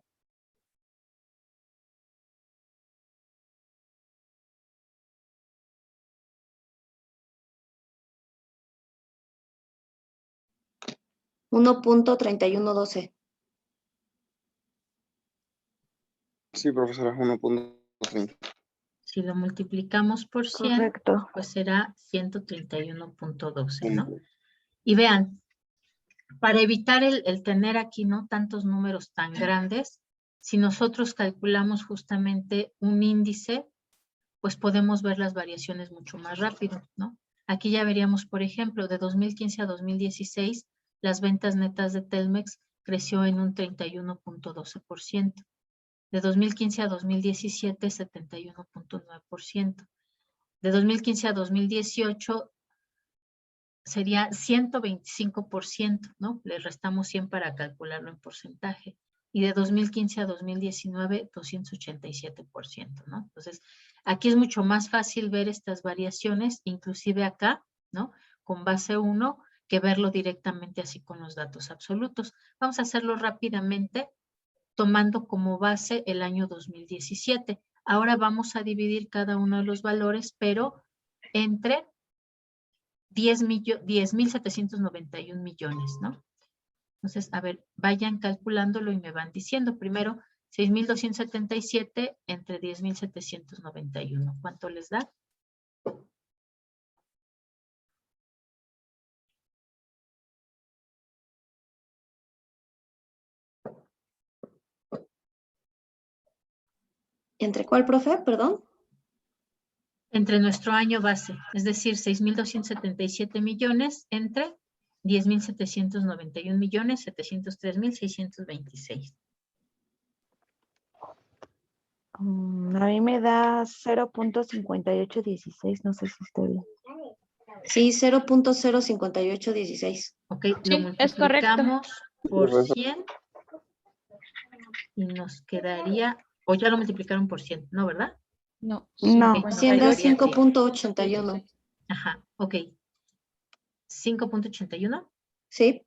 $1.3112. Sí, profesora, 1.30. Si lo multiplicamos por 100, Correcto. pues será 131,12, ¿no? Y vean, para evitar el tener aquí, ¿no?, tantos números tan grandes, si nosotros calculamos justamente un índice, pues podemos ver las variaciones mucho más rápido, ¿no? Aquí ya veríamos, por ejemplo, de 2015 a 2016, las ventas netas de Telmex creció en un 31,12%. De 2015 a 2017, 71,9%. De 2015 a 2018 sería 125%, ¿no? Le restamos 100 para calcularlo en porcentaje. Y de 2015 a 2019, 287%, ¿no? Entonces, aquí es mucho más fácil ver estas variaciones, inclusive acá, ¿no?, con base 1, que verlo directamente así con los datos absolutos. Vamos a hacerlo rápidamente, tomando como base el año 2017. Ahora vamos a dividir cada uno de los valores, pero entre 10,791 millones, ¿no? Entonces, a ver, vayan calculándolo y me van diciendo. Primero, 6,277 entre 10,791. ¿Cuánto les da? ¿Entre cuál, profe? Perdón. Entre nuestro año base, es decir, 6,277 millones entre 10,791 millones, 703,626. A mí me da 0.5816, no sé si estoy bien. Sí, 0.05816. Ok, Sí, lo es correcto. multiplicamos por Profesor. 100 y nos quedaría, o ya lo multiplicaron por 100, ¿no, verdad? No. No. Ok, nos Siendo quedaría 100. 5.81. Ajá, ok. 5.81. ¿Sí?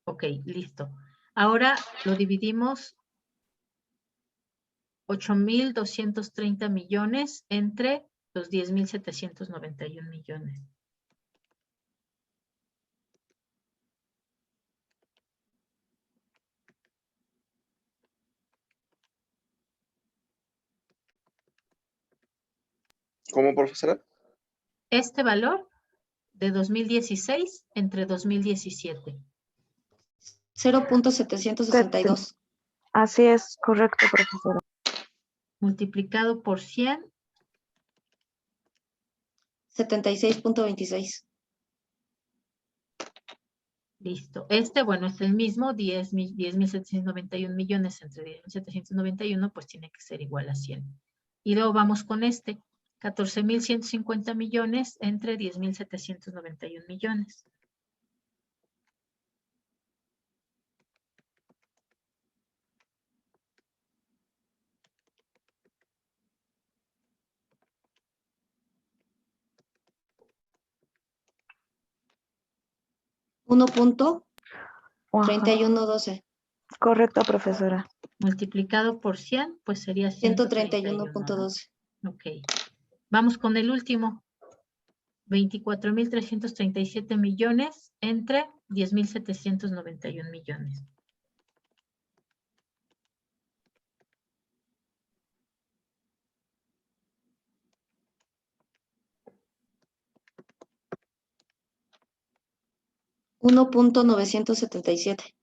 Ok, listo. Ahora lo dividimos 8.230 millones entre los 10.791 millones. ¿Cómo, profesora? Este valor de 2016 entre 2017. 0.762. Así es, correcto, profesora. Multiplicado por 100, 76.26. listo. Este, bueno, es el mismo, 10.791 millones entre 10.791, pues tiene que ser igual a 100. Y luego vamos con este, 14.150 millones entre 10.791 millones. Ajá, 1.3112. correcto, profesora. Multiplicado por 100, pues sería 131, ¿no? 131.12. Ok. Vamos con el último. 24.337 millones entre 10.791 millones. $1.977.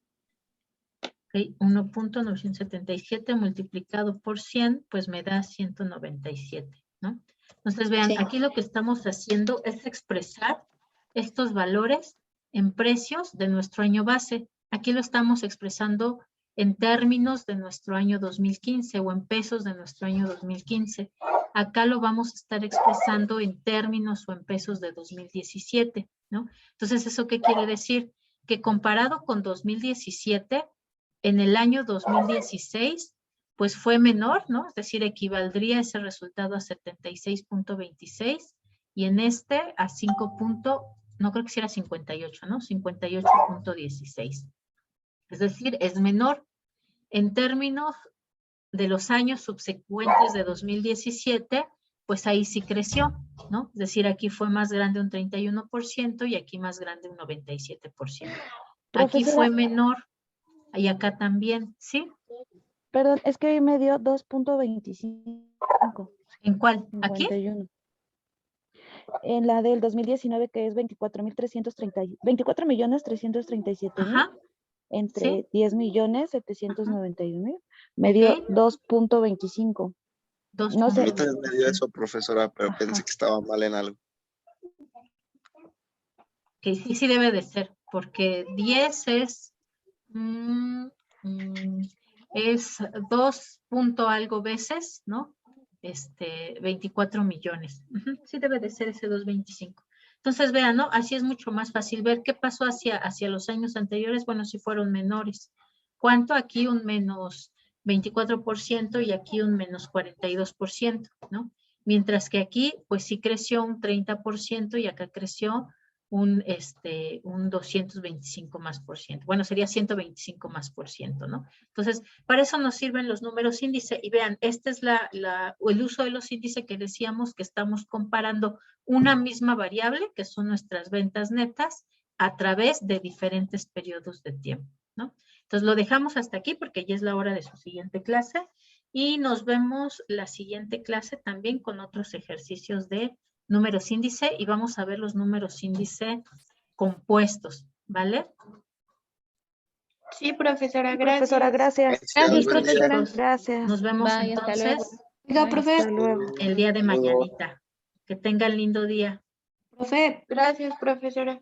Okay. 1.977 multiplicado por 100, pues me da 197, ¿no? Entonces, vean, Sí. aquí lo que estamos haciendo es expresar estos valores en precios de nuestro año base. Aquí lo estamos expresando en términos de nuestro año 2015 o en pesos de nuestro año 2015. Acá lo vamos a estar expresando en términos o en pesos de 2017, ¿no? Entonces, ¿eso qué quiere decir? Que comparado con 2017, en el año 2016, pues fue menor, ¿no? Es decir, equivaldría ese resultado a 76.26 y en este a 5. No creo que sea 58, ¿no? 58.16. Es decir, es menor. En términos de los años subsecuentes de 2017, pues ahí sí creció, ¿no? Es decir, aquí fue más grande un 31% y aquí más grande un 97%. Aquí Profesora, fue menor y acá también, ¿sí? perdón, es que ahí me dio 2.25. ¿En cuál? ¿Aquí? 51. En la del 2019, que es 24.337.000 Ajá, entre sí. 10.791.000, me dio Ok. 2.25. No A sé. mí también me dio 2.25. eso, profesora, pero Ajá. pensé que estaba mal en algo. Que sí debe de ser, porque 10 es 2 punto algo veces, ¿no? 24 millones. Ujú, sí debe de ser ese 2.25. Entonces, vean, ¿no? Así es mucho más fácil ver qué pasó hacia los años anteriores. Bueno, si fueron menores. ¿Cuánto? Aquí un menos 24% y aquí un menos 42%, ¿no? Mientras que aquí, pues sí creció un 30% y acá creció un 225 más por ciento. Bueno, sería 125 más por ciento, ¿no? Entonces, para eso nos sirven los números índice. Y vean, este es el uso de los índices que decíamos que estamos comparando una misma variable, que son nuestras ventas netas, a través de diferentes periodos de tiempo, ¿no? Entonces, lo dejamos hasta aquí porque ya es la hora de su siguiente clase y nos vemos la siguiente clase también con otros ejercicios de números índice y vamos a ver los números índice compuestos, ¿vale? Sí, profesora, Sí, profesora, gracias. gracias. Gracias, Listo, profesora. chicos. Gracias. Nos vemos Bye, hasta luego. entonces Oiga, Bye. profe, Hasta luego. el día de Luego. mañanita. Que tengan lindo día. profe, Gracias, profesora.